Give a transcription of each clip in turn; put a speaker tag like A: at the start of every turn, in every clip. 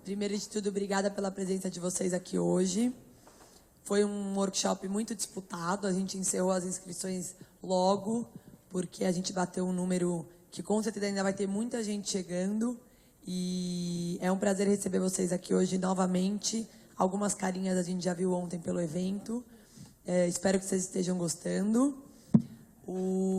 A: Primeiro de tudo, obrigada pela presença de vocês aqui hoje. Foi um workshop muito disputado, a gente encerrou as inscrições logo, porque a gente bateu um número que com certeza ainda vai ter muita gente chegando. E é um prazer receber vocês aqui hoje novamente. Algumas carinhas a gente já viu ontem pelo evento. Espero que vocês estejam gostando.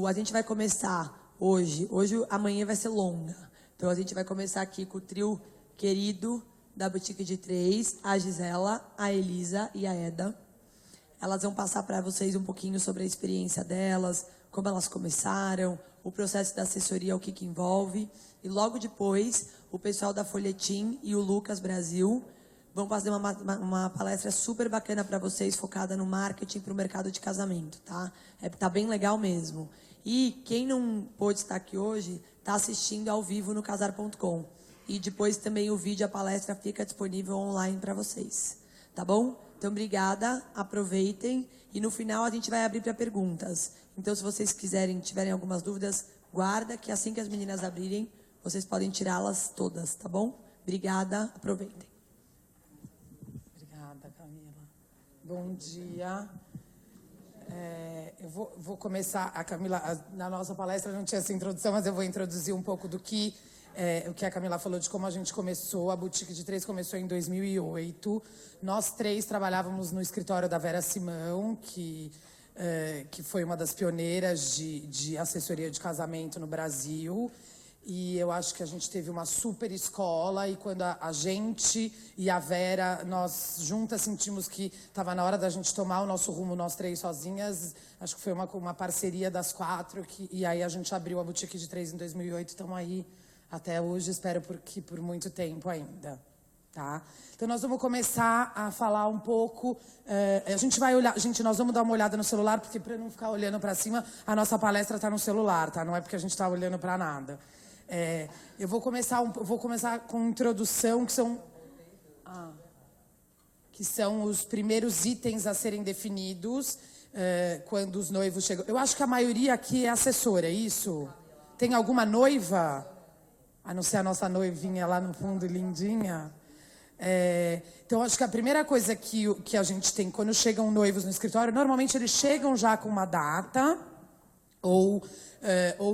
A: A gente vai começar hoje. Amanhã vai ser longa. Então, a gente vai começar aqui com o trio querido da Boutique de Três, a Gisela, a Elisa e a Eda. Elas vão passar para vocês um pouquinho sobre a experiência delas, como elas começaram, o processo da assessoria, o que envolve. E logo depois, o pessoal da Folhetim e o Lucas Brasil vão fazer uma palestra super bacana para vocês, focada no marketing para o mercado de casamento, tá? Tá bem legal mesmo. E quem não pôde estar aqui hoje, está assistindo ao vivo no casar.com. E depois também o vídeo, a palestra fica disponível online para vocês. Tá bom? Então, obrigada, aproveitem. E no final a gente vai abrir para perguntas. Então, se vocês tiverem algumas dúvidas, guarda, que assim que as meninas abrirem, vocês podem tirá-las todas, tá bom? Obrigada, aproveitem.
B: Obrigada, Camila. Bom dia. Eu vou começar, a Camila, na nossa palestra não tinha essa introdução, mas eu vou introduzir um pouco do que o que a Camila falou de como a gente começou. A Boutique de Três começou em 2008. Nós três trabalhávamos no escritório da Vera Simão, que foi uma das pioneiras de assessoria de casamento no Brasil. E eu acho que a gente teve uma super escola, e quando a gente e a Vera, nós juntas sentimos que estava na hora da gente tomar o nosso rumo, nós três sozinhas. Acho que foi uma parceria das quatro, e aí a gente abriu a Boutique de Três em 2008, estamos aí até hoje, espero que por muito tempo ainda. Tá? Então, nós vamos começar a falar um pouco. A gente vai olhar. Gente, nós vamos dar uma olhada no celular, porque para não ficar olhando para cima, a nossa palestra está no celular, tá? Não é porque a gente está olhando para nada. Eu vou começar com introdução, que são os primeiros itens a serem definidos quando os noivos chegam. Eu acho que a maioria aqui é assessora, é isso? Tem alguma noiva? A não ser a nossa noivinha lá no fundo, lindinha. Então, acho que a primeira coisa que a gente tem quando chegam noivos no escritório, normalmente eles chegam já com uma data, ou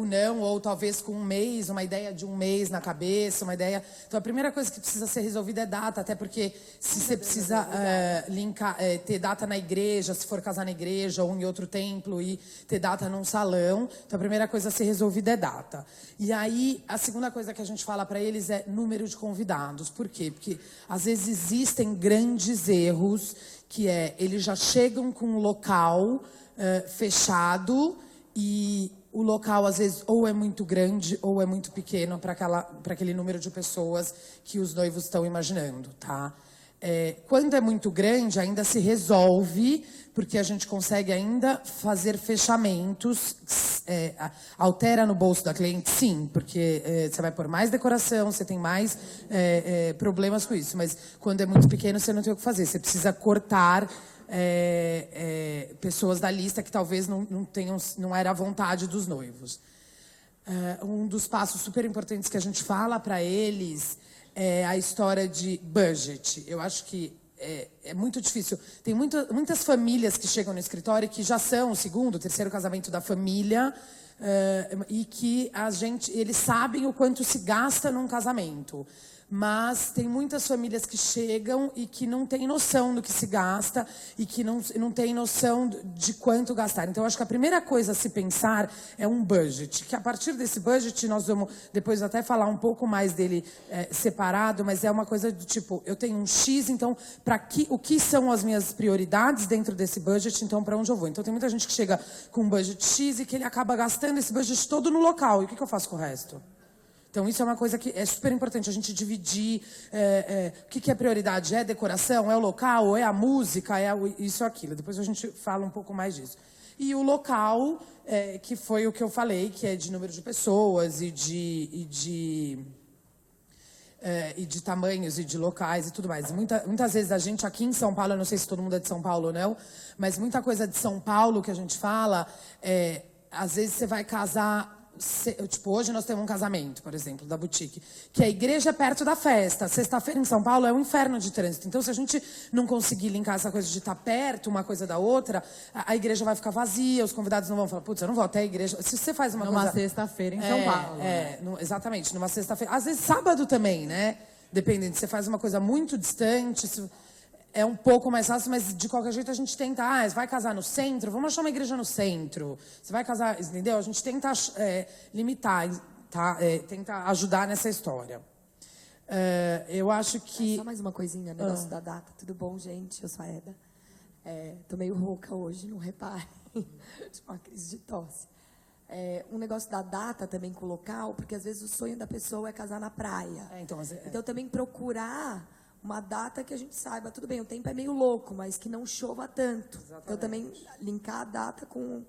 B: não, ou talvez com um mês, uma ideia de um mês na cabeça, uma ideia. Então, a primeira coisa que precisa ser resolvida é data, até porque se você precisa ter data na igreja, se for casar na igreja ou em outro templo, e ter data num salão, então a primeira coisa a ser resolvida é data. E aí, a segunda coisa que a gente fala para eles é número de convidados. Por quê? Porque, às vezes, existem grandes erros, que eles já chegam com um local fechado, e o local, às vezes, ou é muito grande ou é muito pequeno para aquele número de pessoas que os noivos estão imaginando, tá? Quando é muito grande, ainda se resolve, porque a gente consegue ainda fazer fechamentos. Altera no bolso da cliente, sim, porque você vai pôr mais decoração, você tem mais problemas com isso. Mas quando é muito pequeno, você não tem o que fazer. Você precisa cortar pessoas da lista que talvez não era a vontade dos noivos. Um dos passos super importantes que a gente fala para eles é a história de budget. Eu acho que é muito difícil. Tem muitas famílias que chegam no escritório que já são o segundo, terceiro casamento da família, e que eles sabem o quanto se gasta num casamento. Mas tem muitas famílias que chegam e que não têm noção do que se gasta e que não têm noção de quanto gastar. Então, eu acho que a primeira coisa a se pensar é um budget. Que a partir desse budget, nós vamos depois até falar um pouco mais dele separado, mas é uma coisa do tipo, eu tenho um X, então, o que são as minhas prioridades dentro desse budget, então, para onde eu vou? Então, tem muita gente que chega com um budget X e que ele acaba gastando esse budget todo no local. E o que eu faço com o resto? Então, isso é uma coisa que é super importante, a gente dividir o que é prioridade. É decoração, é o local, é a música, isso ou aquilo. Depois a gente fala um pouco mais disso. E o local, que foi o que eu falei, que é de número de pessoas e de tamanhos e de locais e tudo mais. Muitas vezes a gente aqui em São Paulo, eu não sei se todo mundo é de São Paulo ou não, mas muita coisa de São Paulo que a gente fala, às vezes você vai casar tipo, hoje nós temos um casamento, por exemplo, da boutique, que a igreja é perto da festa. Sexta-feira em São Paulo é um inferno de trânsito. Então, se a gente não conseguir linkar essa coisa de estar perto uma coisa da outra, a igreja vai ficar vazia, os convidados não vão falar, putz, eu não vou até a igreja. Se você faz uma coisa...
C: sexta-feira em São Paulo.
B: Exatamente, numa sexta-feira. Às vezes sábado também, né? Dependendo, você faz uma coisa muito distante... É um pouco mais fácil, mas de qualquer jeito a gente tenta... você vai casar no centro? Vamos achar uma igreja no centro. Você vai casar... Entendeu? A gente tenta limitar, tá? Tenta ajudar nessa história. Eu acho que...
D: Só mais uma coisinha, negócio da data. Tudo bom, gente? Eu sou a Eda. Tô meio rouca hoje, não reparem. Tipo uma crise de tosse. Um negócio da data também com o local, porque às vezes o sonho da pessoa é casar na praia. Então também procurar... uma data que a gente saiba, tudo bem, o tempo é meio louco, mas que não chova tanto. Exatamente. Então, também linkar a data com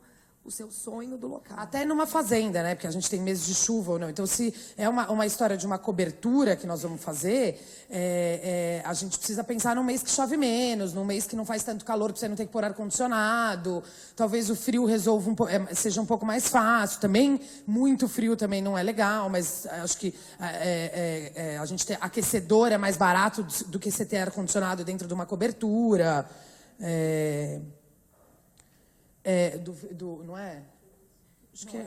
D: o seu sonho do local.
B: Até numa fazenda, né? Porque a gente tem meses de chuva ou não. Então, se é uma história de uma cobertura que nós vamos fazer, a gente precisa pensar num mês que chove menos, num mês que não faz tanto calor para você não ter que pôr ar-condicionado. Talvez o frio resolva seja um pouco mais fácil. Também, muito frio também não é legal, mas acho que a gente ter aquecedor é mais barato do que você ter ar-condicionado dentro de uma cobertura. Não é? Acho que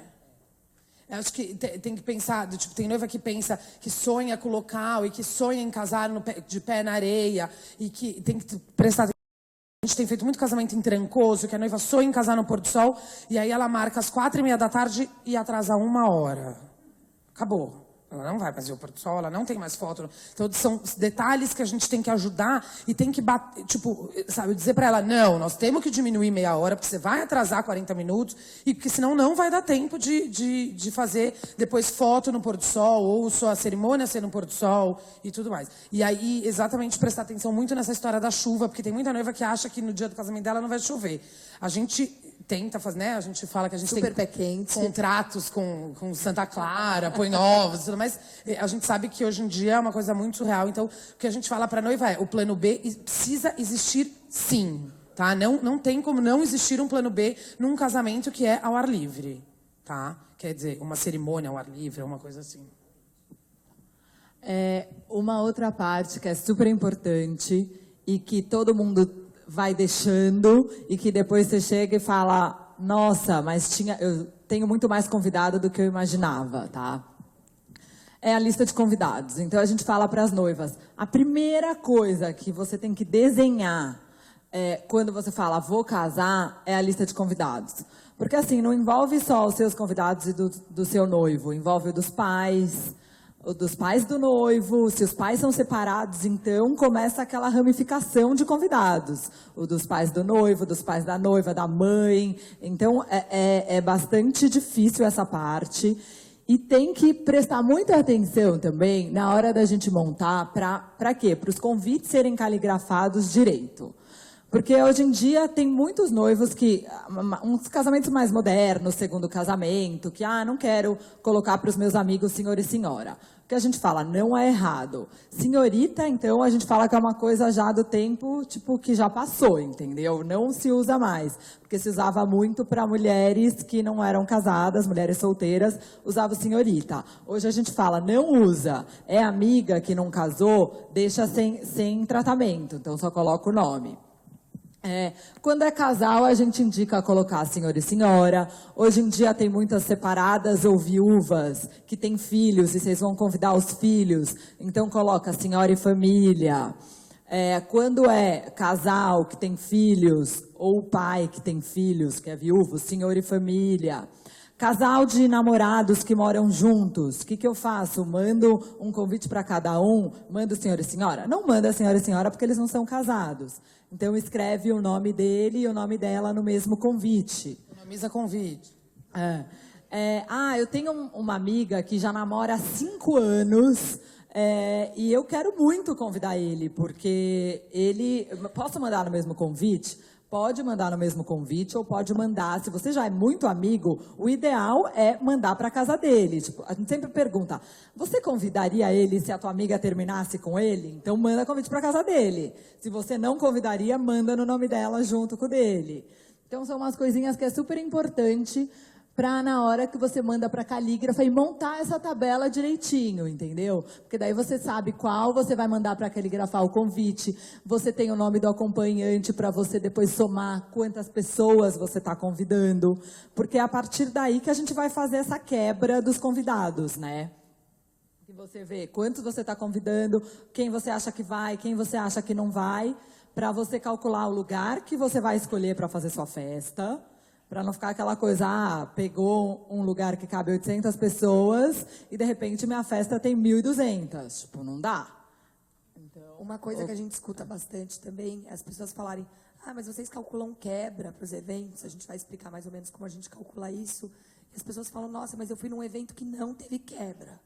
B: acho que tem que pensar, tipo, tem noiva que pensa, que sonha com o local e que sonha em casar de pé na areia e que tem que prestar atenção. A gente tem feito muito casamento em Trancoso, que a noiva sonha em casar no pôr do sol e aí ela marca às 4h30 da tarde e atrasa 1 hora. Acabou. Ela não vai fazer o pôr do sol, ela não tem mais foto. Então, são detalhes que a gente tem que ajudar e tem que bater, tipo, sabe, dizer pra ela, não, nós temos que diminuir meia hora, porque você vai atrasar 40 minutos, e porque senão não vai dar tempo de fazer depois foto no pôr do sol, ou só a cerimônia ser no pôr do sol, e tudo mais. E aí, exatamente, prestar atenção muito nessa história da chuva, porque tem muita noiva que acha que no dia do casamento dela não vai chover. A gente tenta fazer, né? A gente fala que a gente
D: super
B: tem
D: pé quente.
B: Contratos com Santa Clara, põe ovos, tudo mais. A gente sabe que hoje em dia é uma coisa muito surreal. Então, o que a gente fala para noiva é, o plano B precisa existir sim, tá? Não tem como não existir um plano B num casamento que é ao ar livre, tá? Quer dizer, uma cerimônia ao ar livre, uma coisa assim.
C: Uma outra parte que é super importante e que todo mundo vai deixando e que depois você chega e fala, nossa, mas eu tenho muito mais convidado do que eu imaginava, tá? É a lista de convidados. Então, a gente fala para as noivas, a primeira coisa que você tem que desenhar quando você fala, vou casar, é a lista de convidados. Porque, assim, não envolve só os seus convidados e do seu noivo, envolve o dos pais do noivo. Se os pais são separados, então começa aquela ramificação de convidados. O dos pais do noivo, dos pais da noiva, da mãe. Então, é bastante difícil essa parte. E tem que prestar muita atenção também na hora da gente montar, para quê? Para os convites serem caligrafados direito. Porque hoje em dia tem muitos noivos que, uns casamentos mais modernos, segundo casamento, que, não quero colocar para os meus amigos senhor e senhora. O que a gente fala, não é errado. Senhorita, então, a gente fala que é uma coisa já do tempo, tipo, que já passou, entendeu? Não se usa mais. Porque se usava muito para mulheres que não eram casadas, mulheres solteiras, usava senhorita. Hoje a gente fala, não usa. É amiga que não casou, deixa sem tratamento. Então, só coloca o nome. Quando é casal, a gente indica colocar senhor e senhora. Hoje em dia tem muitas separadas ou viúvas que têm filhos e vocês vão convidar os filhos. Então coloca senhora e família. Quando é casal que tem filhos ou pai que tem filhos, que é viúvo, senhor e família. Casal de namorados que moram juntos, o que eu faço? Mando um convite para cada um? Mando senhor e senhora? Não manda senhora e senhora porque eles não são casados. Então escreve o nome dele e o nome dela no mesmo convite.
B: Economiza convite.
C: Eu tenho uma amiga que já namora há 5 anos e eu quero muito convidar ele, porque ele... Posso mandar no mesmo convite? Pode mandar no mesmo convite ou pode mandar, se você já é muito amigo, o ideal é mandar para a casa dele. Tipo, a gente sempre pergunta, você convidaria ele se a tua amiga terminasse com ele? Então manda convite para a casa dele. Se você não convidaria, manda no nome dela junto com o dele. Então são umas coisinhas que é super importante para na hora que você manda para a calígrafa e montar essa tabela direitinho, entendeu? Porque daí você sabe qual você vai mandar para caligrafar o convite, você tem o nome do acompanhante para você depois somar quantas pessoas você está convidando, porque é a partir daí que a gente vai fazer essa quebra dos convidados, né? Que você vê quantos você está convidando, quem você acha que vai, quem você acha que não vai, para você calcular o lugar que você vai escolher para fazer sua festa, para não ficar aquela coisa, pegou um lugar que cabe 800 pessoas e, de repente, minha festa tem 1.200. Tipo, não dá.
D: Então, uma coisa que a gente escuta bastante também é as pessoas falarem, mas vocês calculam quebra para os eventos? A gente vai explicar mais ou menos como a gente calcula isso. E as pessoas falam, nossa, mas eu fui num evento que não teve quebra.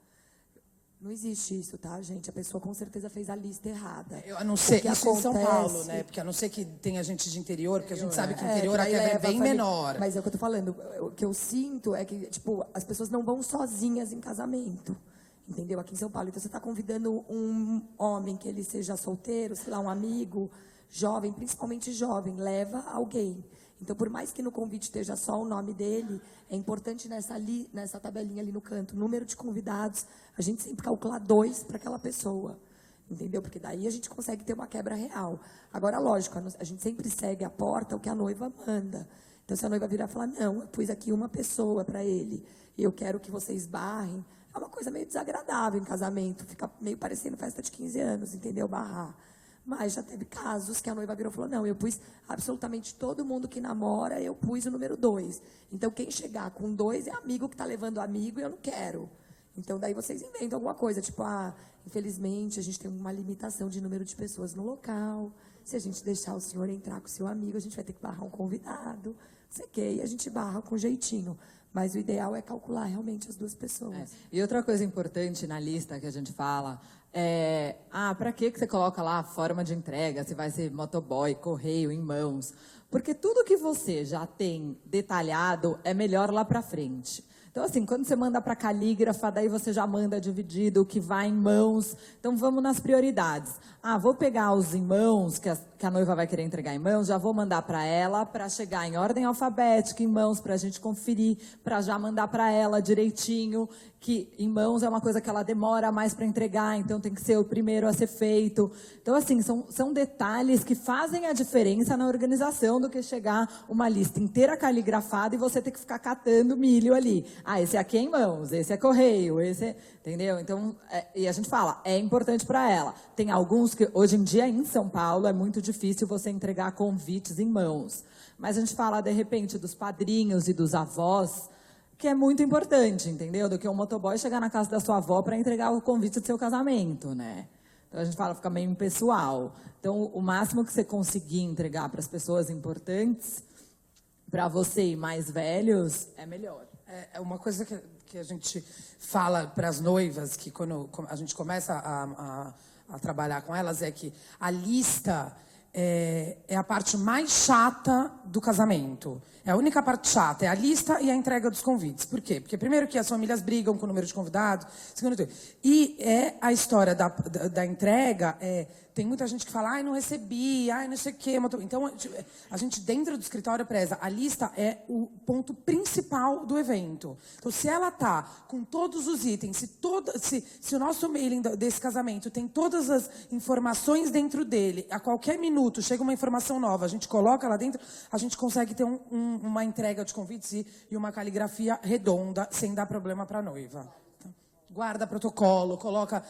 D: Não existe isso, tá, gente? A pessoa com certeza fez a lista errada.
B: A não ser isso em São Paulo, né?
D: acontece-
B: Porque a não ser que tenha gente de interior, porque a gente sabe que o interior a
D: aí
B: quebra é
D: leva
B: bem
D: a família.
B: menor.
D: Mas é o que eu tô falando. O que eu sinto é que, tipo, as pessoas não vão sozinhas em casamento. Entendeu? Aqui em São Paulo. Então, você está convidando um homem que ele seja solteiro, sei lá, um amigo, jovem, principalmente jovem, leva alguém. Então, por mais que no convite esteja só o nome dele, é importante nessa tabelinha ali no canto, número de convidados, a gente sempre calcular 2 para aquela pessoa. Entendeu? Porque daí a gente consegue ter uma quebra real. Agora, lógico, a gente sempre segue a porta o que a noiva manda. Então, se a noiva virar e falar, não, eu pus aqui uma pessoa para ele, e eu quero que vocês barrem, é uma coisa meio desagradável em casamento, fica meio parecendo festa de 15 anos, entendeu? Barrar. Mas já teve casos que a noiva virou e falou, não, eu pus absolutamente todo mundo que namora, eu pus o número 2. Então, quem chegar com 2 é amigo que está levando amigo e eu não quero. Então, daí vocês inventam alguma coisa, tipo, infelizmente, a gente tem uma limitação de número de pessoas no local. Se a gente deixar o senhor entrar com o seu amigo, a gente vai ter que barrar um convidado. Não sei o quê, e a gente barra com jeitinho. Mas o ideal é calcular realmente as 2 pessoas.
C: E outra coisa importante na lista que a gente fala é, para que você coloca lá a forma de entrega, se vai ser motoboy, correio, em mãos? Porque tudo que você já tem detalhado é melhor lá para frente. Então, assim, quando você manda para calígrafa, daí você já manda dividido o que vai em mãos. Então, vamos nas prioridades. Vou pegar os em mãos, que a noiva vai querer entregar em mãos, já vou mandar para ela, para chegar em ordem alfabética, em mãos, para a gente conferir, para já mandar para ela direitinho, que em mãos é uma coisa que ela demora mais para entregar, então tem que ser o primeiro a ser feito. Então, assim, são detalhes que fazem a diferença na organização do que chegar uma lista inteira caligrafada e você ter que ficar catando milho ali. Esse aqui é em mãos, esse é correio, entendeu? Então, e a gente fala, é importante para ela. Tem alguns que, hoje em dia, em São Paulo, é muito difícil você entregar convites em mãos. Mas a gente fala, de repente, dos padrinhos e dos avós, que é muito importante, entendeu? Do que um motoboy chegar na casa da sua avó para entregar o convite do seu casamento, né? Então, a gente fala, fica meio impessoal. Então, o máximo que você conseguir entregar para as pessoas importantes, para você e mais velhos, é melhor.
B: É uma coisa que a gente fala para as noivas, que quando a gente começa a trabalhar com elas, é que a lista é a parte mais chata do casamento. É a única parte chata, é a lista e a entrega dos convites. Por quê? Porque, primeiro, que as famílias brigam com o número de convidados. Segundo, e a história da entrega, tem muita gente que fala, não recebi, não sei o quê. Então, a gente, dentro do escritório, preza. A lista é o ponto principal do evento. Então, se ela está com todos os itens, se o nosso mailing desse casamento tem todas as informações dentro dele, a qualquer minuto chega uma informação nova, a gente coloca lá dentro, a gente consegue ter uma entrega de convites e uma caligrafia redonda, sem dar problema para a noiva. Guarda protocolo, coloca,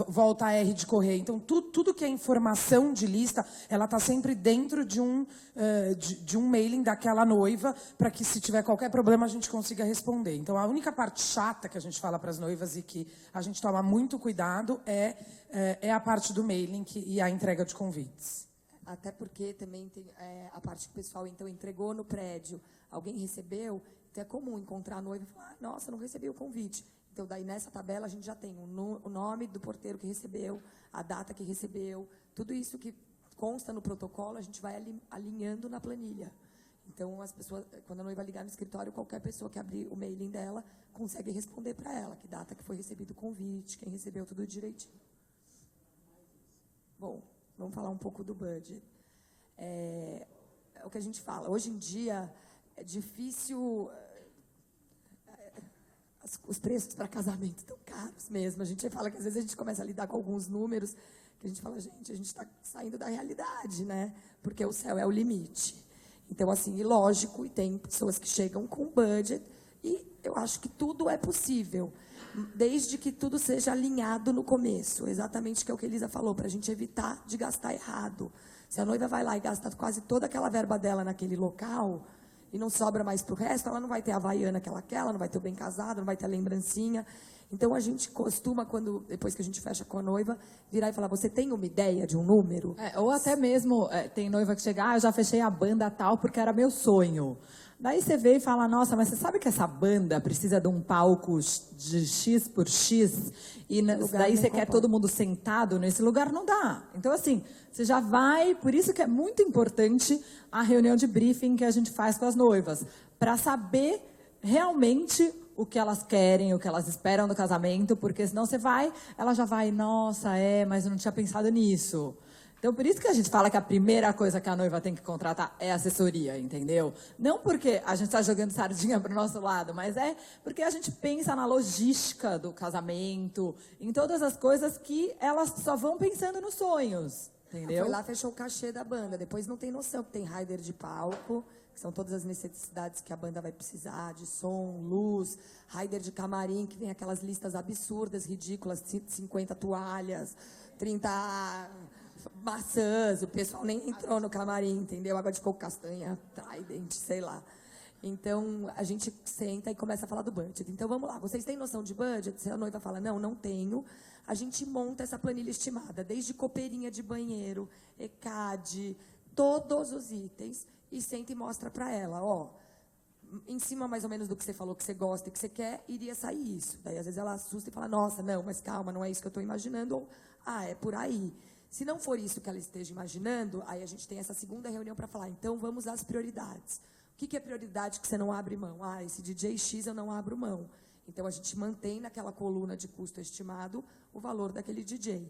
B: volta a R de correio. Então, tudo que é informação de lista, ela está sempre dentro de um mailing daquela noiva, para que, se tiver qualquer problema, a gente consiga responder. Então, a única parte chata que a gente fala para as noivas e que a gente toma muito cuidado é a parte do mailing e a entrega de convites.
D: Até porque também tem a parte que o pessoal, então, entregou no prédio, alguém recebeu, então é comum encontrar a noiva e falar, nossa, não recebi o convite. Então, daí, nessa tabela, a gente já tem o nome do porteiro que recebeu, a data que recebeu, tudo isso que consta no protocolo, a gente vai alinhando na planilha. Então, as pessoas, quando a noiva ligar no escritório, qualquer pessoa que abrir o mailing dela consegue responder para ela que data que foi recebido o convite, quem recebeu tudo direitinho. Bom, vamos falar um pouco do budget. É o que a gente fala. Hoje em dia, é difícil os preços para casamento estão caros mesmo. A gente fala que às vezes a gente começa a lidar com alguns números que a gente fala, gente, a gente está saindo da realidade, né? Porque o céu é o limite. Então, assim, e lógico, e tem pessoas que chegam com budget, e eu acho que tudo é possível, desde que tudo seja alinhado no começo. Exatamente o que a Elisa falou, para a gente evitar de gastar errado. Se a noiva vai lá e gasta quase toda aquela verba dela naquele local, e não sobra mais para o resto, ela não vai ter a havaiana que ela quer, ela não vai ter o bem casado, não vai ter a lembrancinha. Então, a gente costuma, depois que a gente fecha com a noiva, virar e falar, você tem uma ideia de um número?
C: Ou até mesmo, tem noiva que chega, eu já fechei a banda tal porque era meu sonho. Daí você vê e fala, nossa, mas você sabe que essa banda precisa de um palco de X por X? E daí você quer todo mundo sentado nesse lugar? Não dá. Então, assim, você já vai... Por isso que é muito importante a reunião de briefing que a gente faz com as noivas. Para saber realmente o que elas querem, o que elas esperam do casamento, porque senão você vai, ela já vai, nossa, mas eu não tinha pensado nisso. Então, por isso que a gente fala que a primeira coisa que a noiva tem que contratar é assessoria, entendeu? Não porque a gente está jogando sardinha para o nosso lado, mas porque a gente pensa na logística do casamento, em todas as coisas que elas só vão pensando nos sonhos, entendeu?
D: Foi lá, fechou o cachê da banda, depois não tem noção que tem rider de palco, que são todas as necessidades que a banda vai precisar, de som, luz, rider de camarim, que vem aquelas listas absurdas, ridículas, 50 toalhas, 30 maçãs, o pessoal nem entrou no camarim, entendeu? Água de coco, castanha, Trident, sei lá. Então, a gente senta e começa a falar do budget. Então, vamos lá, vocês têm noção de budget? Se a noiva fala, não tenho, a gente monta essa planilha estimada, desde copeirinha de banheiro, ECAD, todos os itens, e senta e mostra para ela, em cima mais ou menos do que você falou que você gosta e que você quer, iria sair isso. Daí, às vezes, ela assusta e fala, nossa, não, mas calma, não é isso que eu estou imaginando, ou, é por aí. Se não for isso que ela esteja imaginando, aí a gente tem essa segunda reunião para falar, então vamos às prioridades. O que é prioridade que você não abre mão? Esse DJ X eu não abro mão. Então, a gente mantém naquela coluna de custo estimado o valor daquele DJ.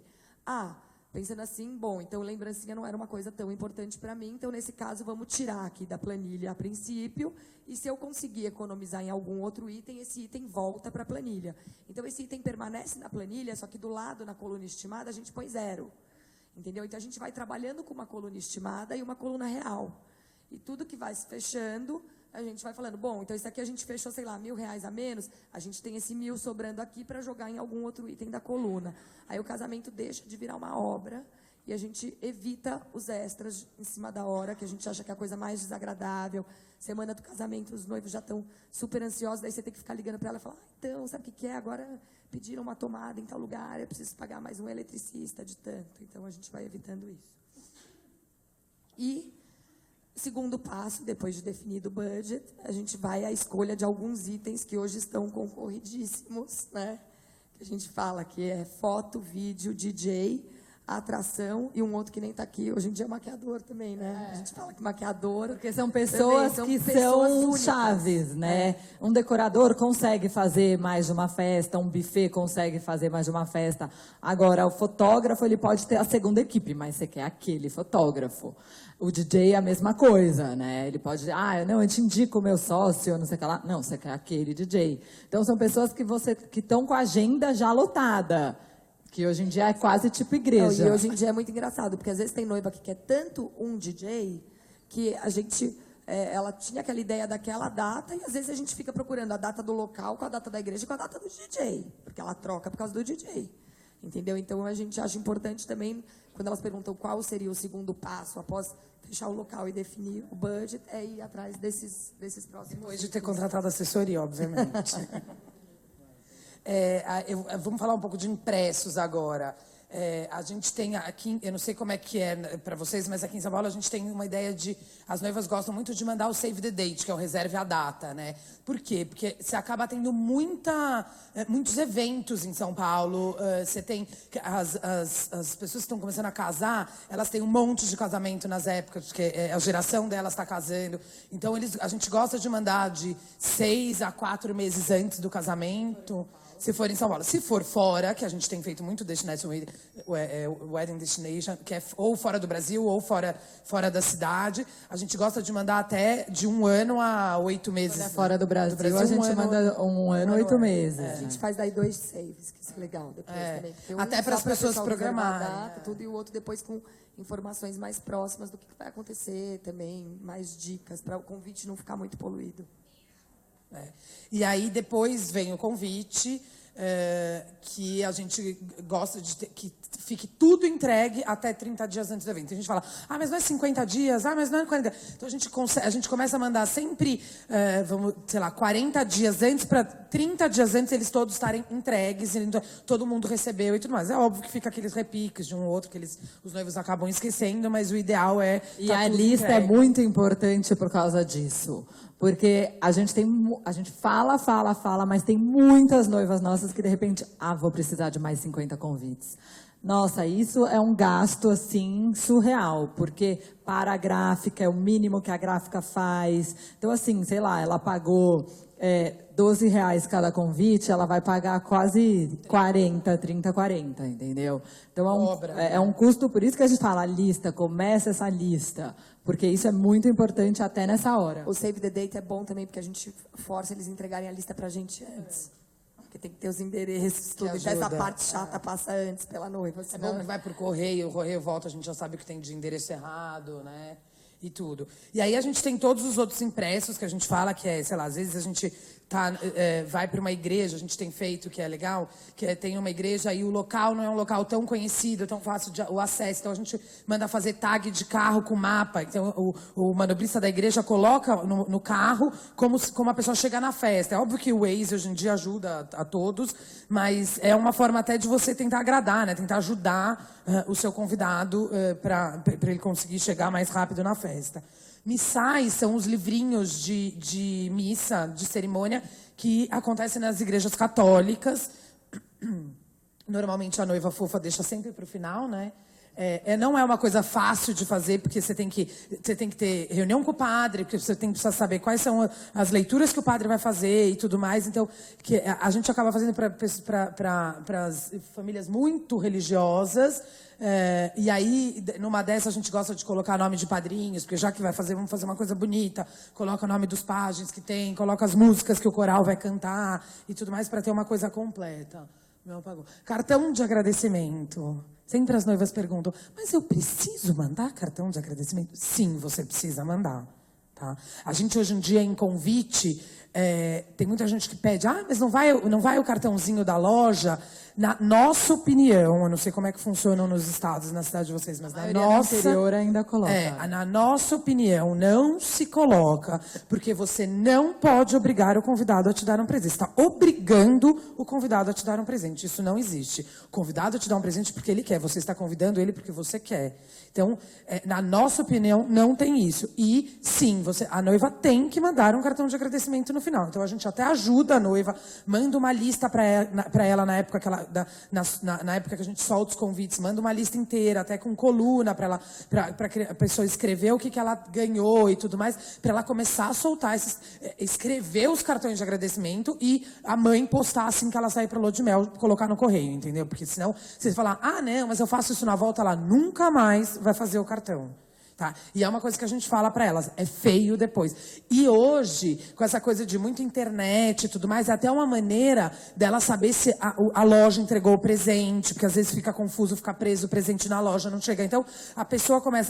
D: Pensando assim, bom, então lembrancinha não era uma coisa tão importante para mim, então nesse caso vamos tirar aqui da planilha a princípio, e se eu conseguir economizar em algum outro item, esse item volta para a planilha. Então esse item permanece na planilha, só que do lado, na coluna estimada, a gente põe 0. Entendeu? Então a gente vai trabalhando com uma coluna estimada e uma coluna real. E tudo que vai se fechando, a gente vai falando, bom, então isso aqui a gente fechou, sei lá, R$1.000 a menos, a gente tem esse 1.000 sobrando aqui para jogar em algum outro item da coluna. Aí o casamento deixa de virar uma obra e a gente evita os extras em cima da hora, que a gente acha que é a coisa mais desagradável. Semana do casamento, os noivos já estão super ansiosos, daí você tem que ficar ligando para ela e falar, então, sabe o que é? Agora pediram uma tomada em tal lugar, eu preciso pagar mais um eletricista de tanto. Então, a gente vai evitando isso. E segundo passo, depois de definido o budget, a gente vai à escolha de alguns itens que hoje estão concorridíssimos, né? Que a gente fala que é foto, vídeo, DJ, atração e um outro que nem está aqui. Hoje em dia é maquiador também, né? A gente fala que maquiador...
C: Porque são pessoas que são
D: únicas,
C: chaves, né? Um decorador consegue fazer mais de uma festa, um buffet consegue fazer mais de uma festa. Agora, o fotógrafo, ele pode ter a segunda equipe, mas você quer aquele fotógrafo. O DJ é a mesma coisa, né? Ele pode, não, eu te indico o meu sócio, não sei o que lá. Não, você quer aquele DJ. Então, são pessoas que estão com a agenda já lotada. Que hoje em dia é quase tipo igreja.
D: Não, e hoje em dia é muito engraçado, porque às vezes tem noiva que quer tanto um DJ que a gente... ela tinha aquela ideia daquela data e às vezes a gente fica procurando a data do local com a data da igreja e com a data do DJ. Porque ela troca por causa do DJ. Entendeu? Então a gente acha importante também, quando elas perguntam qual seria o segundo passo após fechar o local e definir o budget, é ir atrás desses próximos...
B: Depois de ter contratado assessoria, obviamente. Vamos falar um pouco de impressos agora. A gente tem aqui, eu não sei como é que é para vocês, mas aqui em São Paulo a gente tem uma ideia de... As noivas gostam muito de mandar o save the date, que é o reserve a data, né? Por quê? Porque você acaba tendo muitos eventos em São Paulo. Você tem... As pessoas que estão começando a casar, elas têm um monte de casamento nas épocas, porque a geração delas está casando. Então, a gente gosta de mandar de 6 a 4 meses antes do casamento. Se for em São Paulo. Se for fora, que a gente tem feito muito Destination Wedding Destination, que é ou fora do Brasil ou fora da cidade, a gente gosta de mandar até de 1 ano a 8 meses.
C: Fora do Brasil, a gente manda 1 ano, 8 meses.
D: A gente faz daí 2 saves, que isso é legal depois também. Porque
B: Até para as pessoas
D: pessoal reservar a
B: programarem.
D: data, tudo, e o outro depois com informações mais próximas do que vai acontecer também, mais dicas, para o convite não ficar muito poluído.
B: E aí depois vem o convite, que a gente gosta de ter, que fique tudo entregue até 30 dias antes do evento. A gente fala, mas não é 50 dias, mas não é 40 dias. Então a gente começa a mandar sempre, 40 dias antes, para 30 dias antes eles todos estarem entregues, todo mundo recebeu e tudo mais. É óbvio que fica aqueles repiques de um ou outro, que os noivos acabam esquecendo, mas o ideal é...
C: E a lista é muito importante por causa disso. Porque a gente fala, mas tem muitas noivas nossas que, de repente, vou precisar de mais 50 convites. Nossa, isso é um gasto, assim, surreal. Porque para a gráfica, é o mínimo que a gráfica faz. Então, assim, sei lá, ela pagou R$12 cada convite, ela vai pagar quase 30, 40, entendeu? Então, é um custo, por isso que a gente fala, lista, começa essa lista. Porque isso é muito importante até nessa hora.
D: O Save the Date é bom também, porque a gente força eles a entregarem a lista pra gente antes. Porque tem que ter os endereços, tudo. Então essa parte chata passa antes pela noiva.
B: Senão... É bom que vai pro correio, o correio volta, a gente já sabe o que tem de endereço errado, né? E tudo. E aí a gente tem todos os outros impressos que a gente fala, que sei lá, às vezes a gente vai para uma igreja, a gente tem feito, que é legal, tem uma igreja e o local não é um local tão conhecido, tão fácil o acesso. Então a gente manda fazer tag de carro com mapa. Então o manobrista da igreja coloca no carro como a pessoa chega na festa. É óbvio que o Waze hoje em dia ajuda a todos, mas é uma forma até de você tentar agradar, né? Tentar ajudar o seu convidado para ele conseguir chegar mais rápido na festa. Missais são os livrinhos de missa, de cerimônia, que acontecem nas igrejas católicas. Normalmente a noiva fofa deixa sempre para o final, né? Não é uma coisa fácil de fazer, porque você tem que ter reunião com o padre, porque você precisa saber quais são as leituras que o padre vai fazer e tudo mais. Então, que a gente acaba fazendo para as famílias muito religiosas. E aí, numa dessas, a gente gosta de colocar nome de padrinhos, porque já que vamos fazer uma coisa bonita, coloca o nome dos pajens que tem, coloca as músicas que o coral vai cantar e tudo mais, para ter uma coisa completa. Meu apagou. Cartão de agradecimento. Sempre as noivas perguntam, mas eu preciso mandar cartão de agradecimento? Sim, você precisa mandar. Tá? A gente, hoje em dia, em convite, tem muita gente que pede, mas não vai o cartãozinho da loja? Na nossa opinião, eu não sei como é que funcionam nos estados, na cidade de vocês, mas na nossa...
C: No interior ainda coloca.
B: Na nossa opinião, não se coloca, porque você não pode obrigar o convidado a te dar um presente. Você está obrigando o convidado a te dar um presente. Isso não existe. O convidado te dá um presente porque ele quer. Você está convidando ele porque você quer. Então, na nossa opinião, não tem isso. E, sim, a noiva tem que mandar um cartão de agradecimento no final. Então, a gente até ajuda a noiva, manda uma lista para ela na época que ela... Na época que a gente solta os convites, manda uma lista inteira, até com coluna, para a pessoa escrever o que ela ganhou e tudo mais, para ela começar a soltar, escrever os cartões de agradecimento e a mãe postar assim que ela sair para a lua de mel, colocar no correio, entendeu? Porque senão, você falar, não, mas eu faço isso na volta, ela nunca mais vai fazer o cartão. Tá? E é uma coisa que a gente fala para elas, é feio depois. E hoje, com essa coisa de muita internet e tudo mais, é até uma maneira dela saber se a loja entregou o presente, porque às vezes fica confuso, fica preso o presente na loja, não chega. Então,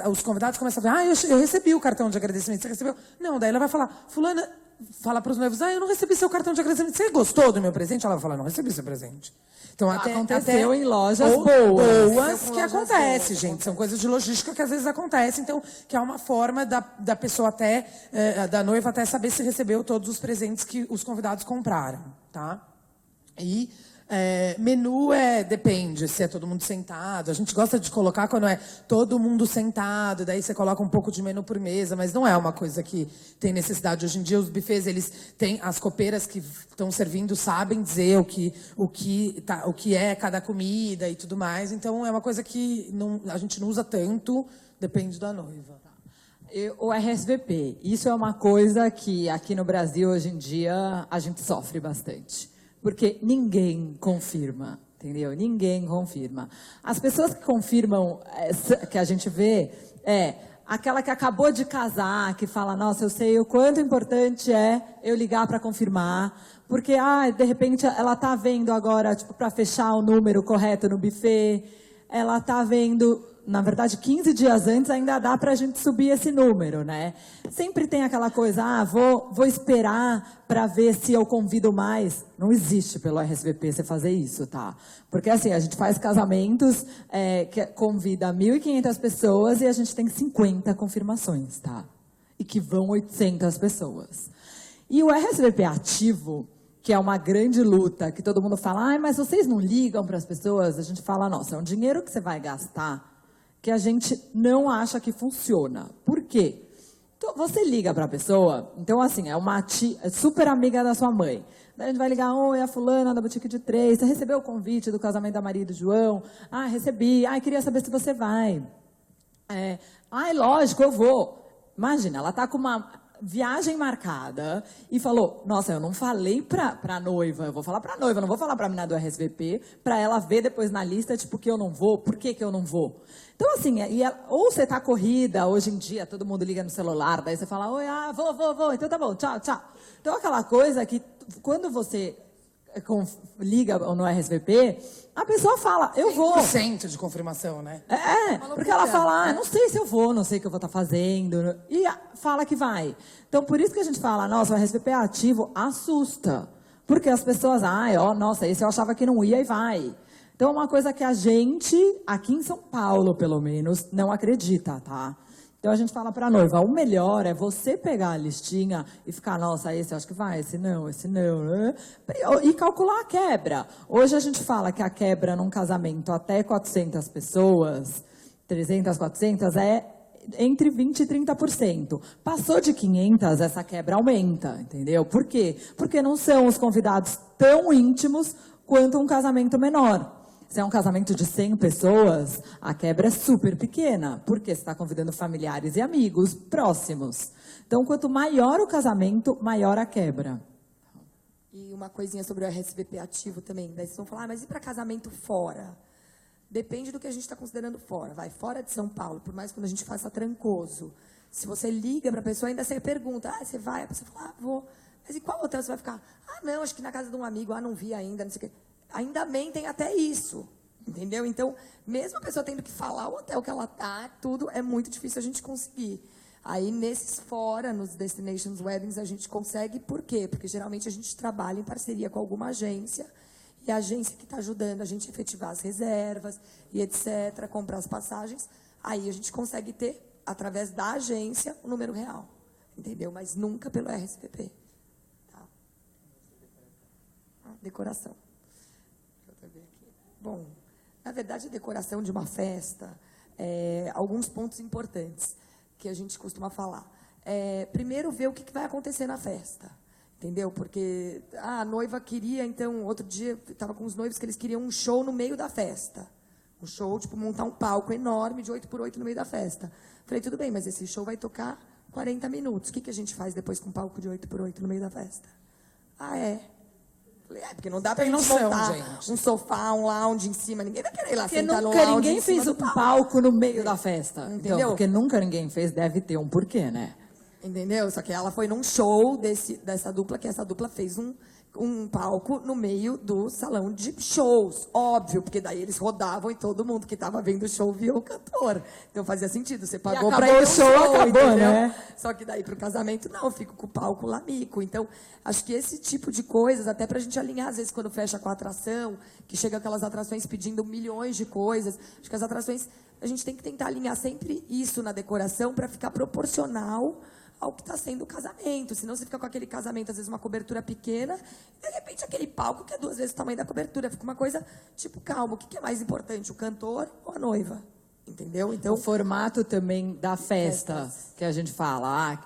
B: os convidados começam a falar, eu recebi o cartão de agradecimento, você recebeu? Não, daí ela vai falar, fulana, fala para os noivos, eu não recebi seu cartão de agradecimento, você gostou do meu presente? Ela vai falar, não recebi seu presente. Então,
C: aconteceu em lojas boas
B: que acontece, gente. São coisas de logística que às vezes acontecem. Então, que é uma forma da pessoa da noiva até saber se recebeu todos os presentes que os convidados compraram, tá? E menu depende, se é todo mundo sentado. A gente gosta de colocar quando é todo mundo sentado, daí você coloca um pouco de menu por mesa, mas não é uma coisa que tem necessidade. Hoje em dia os buffets, eles têm, as copeiras que estão servindo sabem dizer o que é cada comida e tudo mais, então é uma coisa que a gente não usa tanto, depende da noiva.
C: O RSVP, isso é uma coisa que aqui no Brasil hoje em dia a gente sofre bastante. porque ninguém confirma, entendeu? Ninguém confirma. As pessoas que confirmam, que a gente vê, aquela que acabou de casar, que fala, nossa, eu sei o quanto importante é eu ligar para confirmar, porque, de repente, ela está vendo agora, tipo, para fechar o número correto no buffet, ela está vendo, na verdade, 15 dias antes ainda dá para a gente subir esse número, né? Sempre tem aquela coisa, vou esperar para ver se eu convido mais. Não existe pelo RSVP você fazer isso, tá? Porque assim, a gente faz casamentos que convida 1.500 pessoas e a gente tem 50 confirmações, tá? E que vão 800 pessoas. E o RSVP ativo, que é uma grande luta, que todo mundo fala, mas vocês não ligam para as pessoas? A gente fala, nossa, é um dinheiro que você vai gastar que a gente não acha que funciona. Por quê? Então, você liga para a pessoa, então assim, é uma tia, é super amiga da sua mãe. Daí a gente vai ligar, oi, a fulana da Boutique de Três, você recebeu o convite do casamento da Maria e do João? Recebi. Queria saber se você vai. Lógico, eu vou. Imagina, ela está com uma viagem marcada e falou, nossa, eu não falei pra noiva, eu vou falar pra noiva, eu não vou falar pra menina do RSVP, pra ela ver depois na lista, tipo, que eu não vou, por que eu não vou? Então, assim, ou você tá corrida, hoje em dia, todo mundo liga no celular, daí você fala, oi, vou, então tá bom, tchau. Então, aquela coisa que, quando você liga no RSVP, a pessoa fala, eu vou.
B: 100% de confirmação, né?
C: Porque ela fala, não sei se eu vou, não sei o que eu vou estar fazendo, e fala que vai. Então, por isso que a gente fala, nossa, o RSVP ativo assusta, porque as pessoas, nossa, esse eu achava que não ia e vai. Então, é uma coisa que a gente, aqui em São Paulo, pelo menos, não acredita, tá? Então, a gente fala para a noiva, o melhor é você pegar a listinha e ficar, nossa, esse eu acho que vai, esse não, e calcular a quebra. Hoje a gente fala que a quebra num casamento até 400 pessoas, 300, 400, é entre 20% e 30%. Passou de 500, essa quebra aumenta, entendeu? Por quê? Porque não são os convidados tão íntimos quanto um casamento menor. Se é um casamento de 100 pessoas, a quebra é super pequena, porque você está convidando familiares e amigos próximos. Então, quanto maior o casamento, maior a quebra.
D: E uma coisinha sobre o RSVP ativo também. Daí vocês vão falar, mas e para casamento fora? Depende do que a gente está considerando fora. Vai fora de São Paulo, por mais que quando a gente faça Trancoso. Se você liga para a pessoa, ainda você pergunta, você vai? A pessoa fala, vou. Mas em qual hotel você vai ficar? Não, acho que na casa de um amigo, não vi ainda, não sei o quê. Ainda bem, tem até isso, entendeu? Então, mesmo a pessoa tendo que falar o hotel que ela tá, tudo é muito difícil a gente conseguir. Aí, nesses fora, nos Destinations Weddings, a gente consegue, por quê? Porque, geralmente, a gente trabalha em parceria com alguma agência, e a agência que está ajudando a gente a efetivar as reservas, e etc., comprar as passagens, aí a gente consegue ter, através da agência, o número real, entendeu? Mas nunca pelo RSVP. Tá? Decoração. Bom, na verdade, a decoração de uma festa, alguns pontos importantes que a gente costuma falar. Primeiro, ver o que vai acontecer na festa, entendeu? Porque a noiva queria, então, outro dia, estava com os noivos que eles queriam um show no meio da festa. Um show, tipo, montar um palco enorme de 8x8 no meio da festa. Falei, tudo bem, mas esse show vai tocar 40 minutos. O que a gente faz depois com um palco de 8x8 no meio da festa? Porque não dá pra gente montar um sofá, um lounge em cima. Ninguém vai querer ir lá
C: porque
D: sentar no
C: nunca
D: lounge
C: ninguém fez um palco no meio da festa.
D: Entendeu?
C: Então, porque nunca ninguém fez, deve ter um porquê, né?
D: Entendeu? Só que ela foi num show dessa dupla, que essa dupla fez um palco no meio do salão de shows. Óbvio, porque daí eles rodavam e todo mundo que estava vendo o show via o cantor. Então fazia sentido. Você pagou para ir
C: o show, acabou,
D: entendeu?
C: né?
D: Só que daí pro casamento, não, eu fico com o palco lamico. Então, acho que esse tipo de coisas, até pra gente alinhar, às vezes, quando fecha com a atração, que chega aquelas atrações pedindo milhões de coisas, acho que as atrações, a gente tem que tentar alinhar sempre isso na decoração para ficar proporcional ao que está sendo o casamento. Senão você fica com aquele casamento, às vezes, uma cobertura pequena, e de repente aquele palco que é 2 vezes o tamanho da cobertura. Fica uma coisa, tipo, calma, o que é mais importante, o cantor ou a noiva? Entendeu? Então,
C: o formato também da festa, que a gente fala,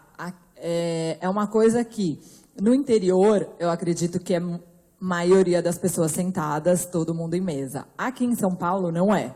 C: é uma coisa que, no interior, eu acredito que é maioria das pessoas sentadas, todo mundo em mesa. Aqui em São Paulo, não é.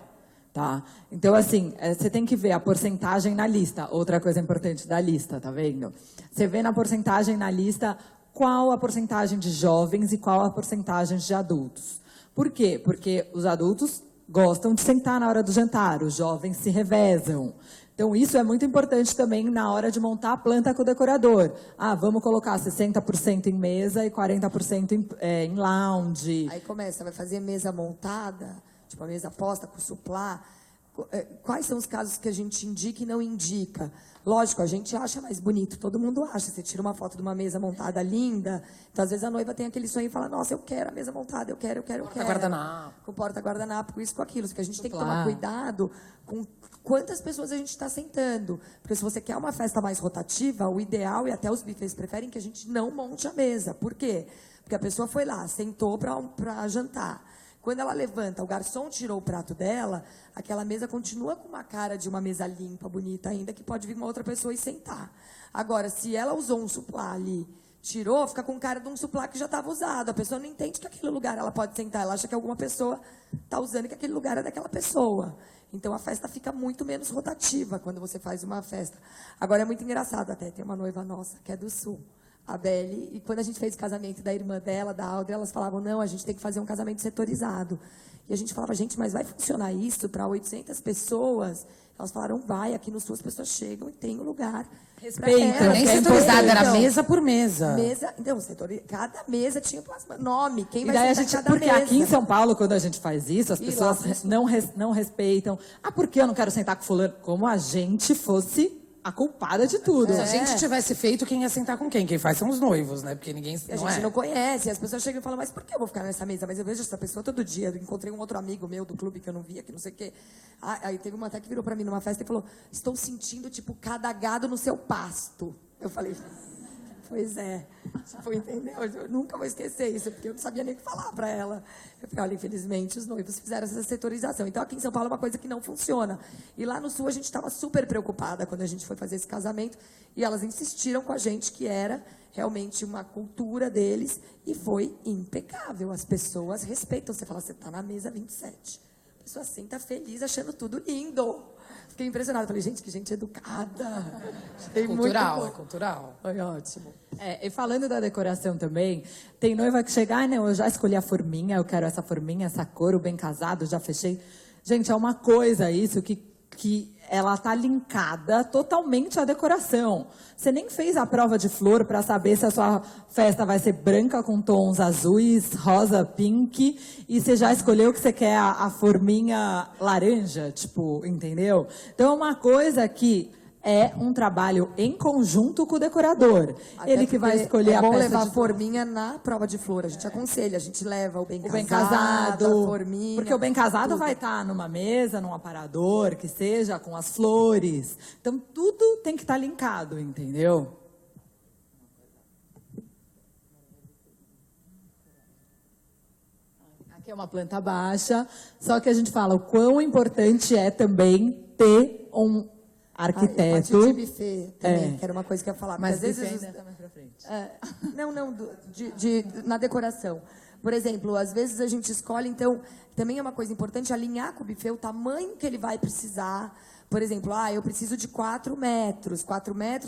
C: Tá? Então, assim, você tem que ver a porcentagem na lista. Outra coisa importante da lista, tá vendo? Você vê na porcentagem na lista qual a porcentagem de jovens e qual a porcentagem de adultos. Por quê? Porque os adultos gostam de sentar na hora do jantar, os jovens se revezam. Então, isso é muito importante também na hora de montar a planta com o decorador. Ah, vamos colocar 60% em mesa e 40% em lounge.
D: Aí começa, vai fazer mesa montada, tipo a mesa posta com suplá. Quais são os casos que a gente indica e não indica? Lógico, a gente acha mais bonito, todo mundo acha. Você tira uma foto de uma mesa montada linda, então às vezes a noiva tem aquele sonho e fala, nossa, eu quero a mesa montada, eu quero.
B: Porta-guardanapo.
D: Com porta-guardanapo, com isso, com aquilo. Porque a gente tem que tomar cuidado com quantas pessoas a gente está sentando. Porque se você quer uma festa mais rotativa, o ideal, e até os buffets preferem, que a gente não monte a mesa. Por quê? Porque a pessoa foi lá, sentou para jantar. Quando ela levanta, o garçom tirou o prato dela, aquela mesa continua com uma cara de uma mesa limpa, bonita ainda, que pode vir uma outra pessoa e sentar. Agora, se ela usou um suplá ali, tirou, fica com cara de um suplá que já estava usado. A pessoa não entende que aquele lugar ela pode sentar, ela acha que alguma pessoa está usando e que aquele lugar é daquela pessoa. Então, a festa fica muito menos rotativa quando você faz uma festa. Agora, é muito engraçado até, tem uma noiva nossa, que é do Sul, a Beli, e quando a gente fez o casamento da irmã dela, da Audrey, elas falavam, não, a gente tem que fazer um casamento setorizado. E a gente falava, gente, mas vai funcionar isso para 800 pessoas? Elas falaram, vai, aqui no Sul as pessoas chegam e tem um lugar.
C: Respeitam.
B: Nem setorizada, era mesa por mesa.
D: Então, cada mesa tinha nome, quem
C: E
D: vai
C: daí
D: sentar em cada
C: porque
D: mesa.
C: aqui em São Paulo, quando a gente faz isso, as
D: E
C: pessoas
D: lá,
C: não respeitam. Ah, por que eu não quero sentar com fulano? Como a gente fosse a culpada de tudo.
B: Se a gente tivesse feito, quem ia sentar com quem? Quem faz são os noivos, né? Porque ninguém...
D: A gente não conhece, as pessoas chegam e falam, mas por que eu vou ficar nessa mesa? Mas eu vejo essa pessoa todo dia. Eu encontrei um outro amigo meu do clube que eu não via, que não sei o quê. Aí teve uma até que virou pra mim numa festa e falou, estou sentindo, tipo, cada gado no seu pasto. Eu falei, pois é. Tipo, entendeu? Eu nunca vou esquecer isso, porque eu não sabia nem o que falar pra ela. Eu falei, olha, infelizmente, os noivos fizeram essa setorização. Então, aqui em São Paulo é uma coisa que não funciona. E lá no Sul, a gente estava super preocupada quando a gente foi fazer esse casamento. E elas insistiram com a gente que era realmente uma cultura deles. E foi impecável. As pessoas respeitam. Você fala, você está na mesa 27. A pessoa senta feliz, achando tudo lindo. Fiquei impressionada. Falei, gente, que gente educada. Achei
B: Cultural,
D: muito
B: é
D: bom.
B: cultural.
D: Foi ótimo.
C: E falando da decoração também, tem noiva que chega, ah, não, eu já escolhi a forminha, eu quero essa forminha, essa cor, o bem casado, já fechei. Gente, é uma coisa isso que ela tá linkada totalmente à decoração. Você nem fez a prova de flor para saber se a sua festa vai ser branca com tons azuis, rosa, pink, e você já escolheu que você quer a forminha laranja, tipo, entendeu? Então é uma coisa que é um trabalho em conjunto com o decorador.
D: Até
C: Ele que vai
D: porque
C: escolher
D: é
C: a
D: bom
C: peça
D: levar a
C: de
D: forminha na prova de flor. A gente aconselha, a gente leva o bem
C: o bem
D: casado,
C: casado,
D: a forminha.
C: porque o bem casado
D: tudo.
C: vai estar numa mesa, num aparador, que seja, com as flores. Então, tudo tem que estar linkado, entendeu? Aqui é uma planta baixa, só que a gente fala o quão importante é também ter um arquiteto.
D: A de buffet também, que era uma coisa que eu ia falar.
C: Mas
D: porque às vezes
C: ainda tá mais pra frente.
D: na decoração. Por exemplo, às vezes a gente escolhe, então, também é uma coisa importante alinhar com o buffet o tamanho que ele vai precisar. Por exemplo, eu preciso de 4 metros,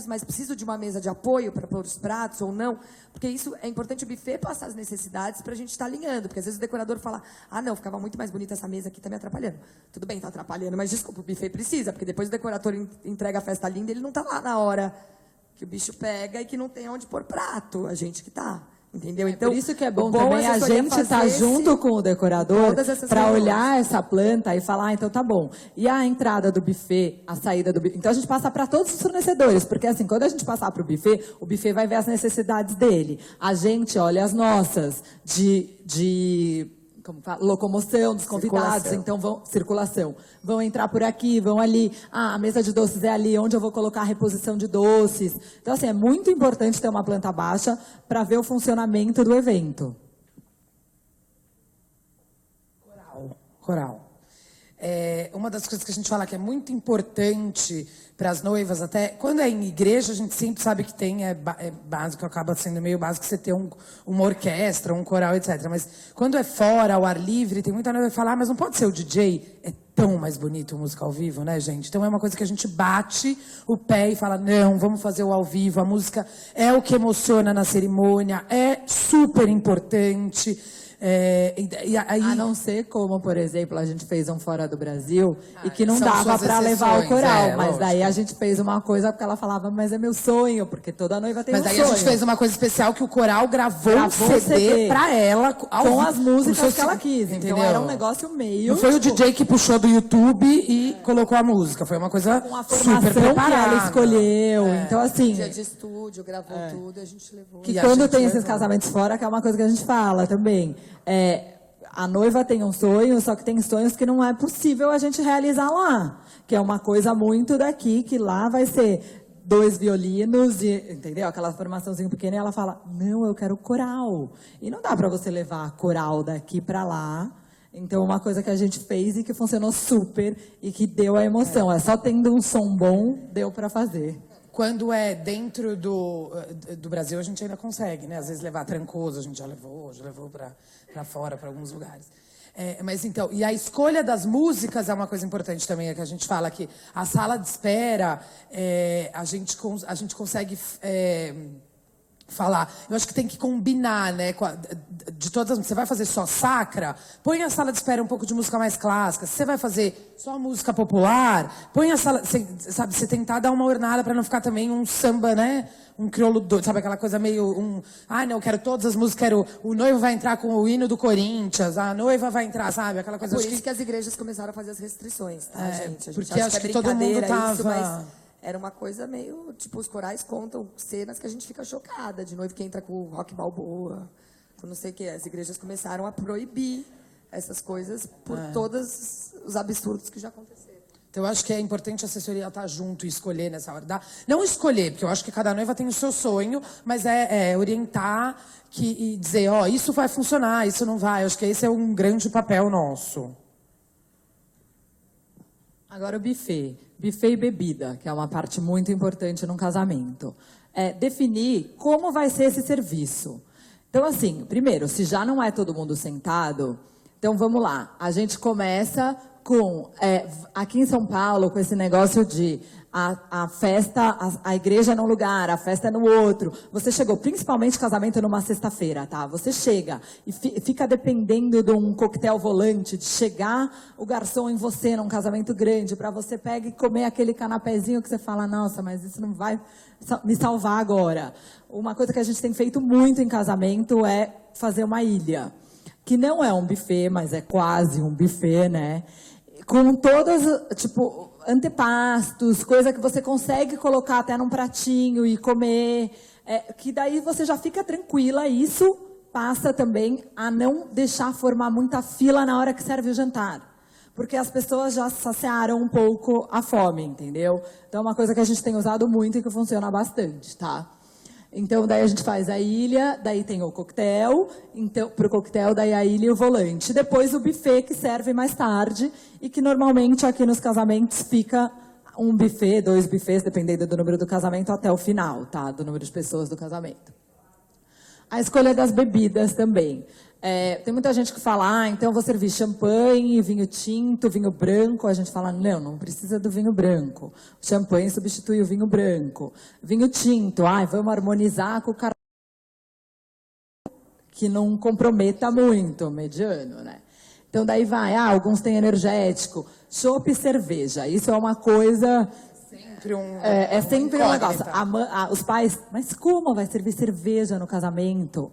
D: mas preciso de uma mesa de apoio para pôr os pratos ou não. Porque isso é importante o buffet passar as necessidades para a gente estar alinhando. Porque às vezes o decorador fala, não, ficava muito mais bonita essa mesa aqui, está me atrapalhando. Tudo bem, está atrapalhando, mas desculpa, o buffet precisa. Porque depois o decorador entrega a festa linda, ele não está lá na hora que o bicho pega e que não tem onde pôr prato. A gente que está. Entendeu? Então,
C: por isso que é bom
D: o
C: também a
D: assessoria
C: gente estar
D: fazer
C: junto com o decorador
D: todas essas
C: para
D: reuniões.
C: olhar essa planta e falar, então tá bom. E a entrada do buffet, a saída do buffet. Então a gente passa para todos os fornecedores, porque assim, quando a gente passar para o buffet vai ver as necessidades dele. A gente olha as nossas como fala? Locomoção dos convidados, circulação. Vão entrar por aqui, vão ali. A mesa de doces é ali, onde eu vou colocar a reposição de doces. Então, assim, é muito importante ter uma planta baixa para ver o funcionamento do evento.
B: Coral. Uma das coisas que a gente fala que é muito importante para as noivas, até quando é em igreja, a gente sempre sabe que tem, é básico, acaba sendo meio básico você ter uma orquestra, um coral, etc. Mas quando é fora, ao ar livre, tem muita noiva que fala, mas não pode ser o DJ. É tão mais bonito música ao vivo, né, gente? Então é uma coisa que a gente bate o pé e fala, não, vamos fazer o ao vivo, a música é o que emociona na cerimônia, é super importante.
C: A não ser como, por exemplo, a gente fez um fora do Brasil e que não
B: são
C: dava
B: suas
C: para levar o coral, mas
B: lógico.
C: daí a gente fez uma coisa porque ela falava, mas é meu sonho, porque toda noiva tem
B: Mas
C: um
B: daí
C: sonho.
B: a gente fez uma coisa especial que o coral gravou um
C: Gravou
B: CD pra ela ao
C: com
B: vivo,
C: as músicas
B: como se
C: que ela
B: fosse-
C: quis,
B: entendeu?
C: então era um negócio meio...
B: Não foi o
C: tipo,
B: DJ que puxou do YouTube e colocou a música, foi uma coisa
C: com a
B: super
C: formação que
B: preparada.
C: ela escolheu, então assim...
D: Dia de estúdio, gravou tudo, a gente levou.
C: Que
B: E a
C: quando
B: gente
C: tem esses
B: levou.
C: casamentos fora, que é uma coisa que a gente fala também. A noiva tem um sonho, só que tem sonhos que não é possível a gente realizar lá. Que é uma coisa muito daqui, que lá vai ser 2 violinos, entendeu? Aquela formaçãozinha pequena, e ela fala, não, eu quero coral. E não dá para você levar coral daqui para lá. Então, uma coisa que a gente fez e que funcionou super e que deu a emoção. É só tendo um som bom, deu para fazer.
B: Quando é dentro do Brasil, a gente ainda consegue, né? Às vezes levar Trancoso, a gente já levou para fora, para alguns lugares. Mas então, e a escolha das músicas é uma coisa importante também, é que a gente fala que a sala de espera, a gente consegue falar. Eu acho que tem que combinar, né? De todas, você vai fazer só sacra, põe a sala de espera um pouco de música mais clássica. Se você vai fazer só música popular, põe a sala, sabe, você tentar dar uma ornada para não ficar também um samba, né? Um crioulo doido, sabe aquela coisa meio não, eu quero todas as músicas, o noivo vai entrar com o hino do Corinthians, a noiva vai entrar, sabe? Aquela coisa
D: Por
B: acho
D: isso que as igrejas começaram a fazer as restrições, tá, gente? A gente
B: porque
D: acha
B: acho
D: que é
B: que todo mundo
D: brincadeira isso,
B: tava-
D: mas era uma coisa meio... Tipo, os corais contam cenas que a gente fica chocada. De noivo que entra com o rock balboa, com não sei o quê. As igrejas começaram a proibir essas coisas por todos os absurdos que já aconteceram.
B: Então, eu acho que é importante a assessoria estar junto e escolher nessa hora. Não escolher, porque eu acho que cada noiva tem o seu sonho, mas orientar e dizer, isso vai funcionar, isso não vai. Eu acho que esse é um grande papel nosso.
C: Agora o buffet. Buffet e bebida, que é uma parte muito importante num casamento. Definir como vai ser esse serviço. Então, assim, primeiro, se já não é todo mundo sentado, então vamos lá. A gente começa com, aqui em São Paulo, com esse negócio de a festa, a igreja é num lugar, a festa é no outro. Você chegou, principalmente casamento numa sexta-feira, tá? Você chega e fica dependendo de um coquetel volante, de chegar o garçom em você num casamento grande, para você pegar e comer aquele canapézinho que você fala, nossa, mas isso não vai me salvar agora. Uma coisa que a gente tem feito muito em casamento é fazer uma ilha, que não é um buffet, mas é quase um buffet, né? Com todas, tipo, antepastos, coisa que você consegue colocar até num pratinho e comer, que daí você já fica tranquila. Isso passa também a não deixar formar muita fila na hora que serve o jantar. Porque as pessoas já saciaram um pouco a fome, entendeu? Então é uma coisa que a gente tem usado muito e que funciona bastante, tá? Então, daí a gente faz a ilha, daí tem o coquetel, então, pro coquetel, daí a ilha e o volante. Depois o buffet, que serve mais tarde, e que normalmente aqui nos casamentos fica um buffet, 2 buffets, dependendo do número do casamento, até o final, tá? Do número de pessoas do casamento. A escolha das bebidas também. Tem muita gente que fala, então eu vou servir champanhe, vinho tinto, vinho branco. A gente fala, não precisa do vinho branco. O champanhe substitui o vinho branco. Vinho tinto, vamos harmonizar com o carnaval, que não comprometa muito, mediano, né? Então daí vai, alguns têm energético, chopp e cerveja. Isso é uma coisa... sempre um negócio. Os pais, mas como vai servir cerveja no casamento?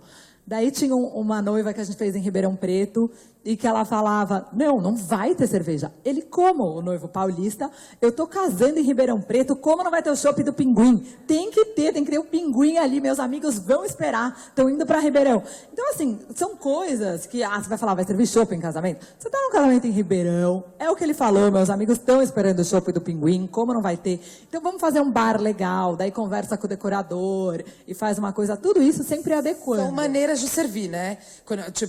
C: Daí tinha uma noiva que a gente fez em Ribeirão Preto e que ela falava, não vai ter cerveja. Ele, como o noivo paulista, eu tô casando em Ribeirão Preto, como não vai ter o chopp do Pinguim? Tem que ter o Pinguim ali, meus amigos vão esperar, estão indo para Ribeirão. Então, assim, são coisas que, você vai falar, vai servir chopp em casamento? Você tá num casamento em Ribeirão, é o que ele falou, meus amigos estão esperando o chopp do Pinguim, como não vai ter? Então, vamos fazer um bar legal, daí conversa com o decorador e faz uma coisa, tudo isso sempre adequando.
B: São maneiras de servir, né?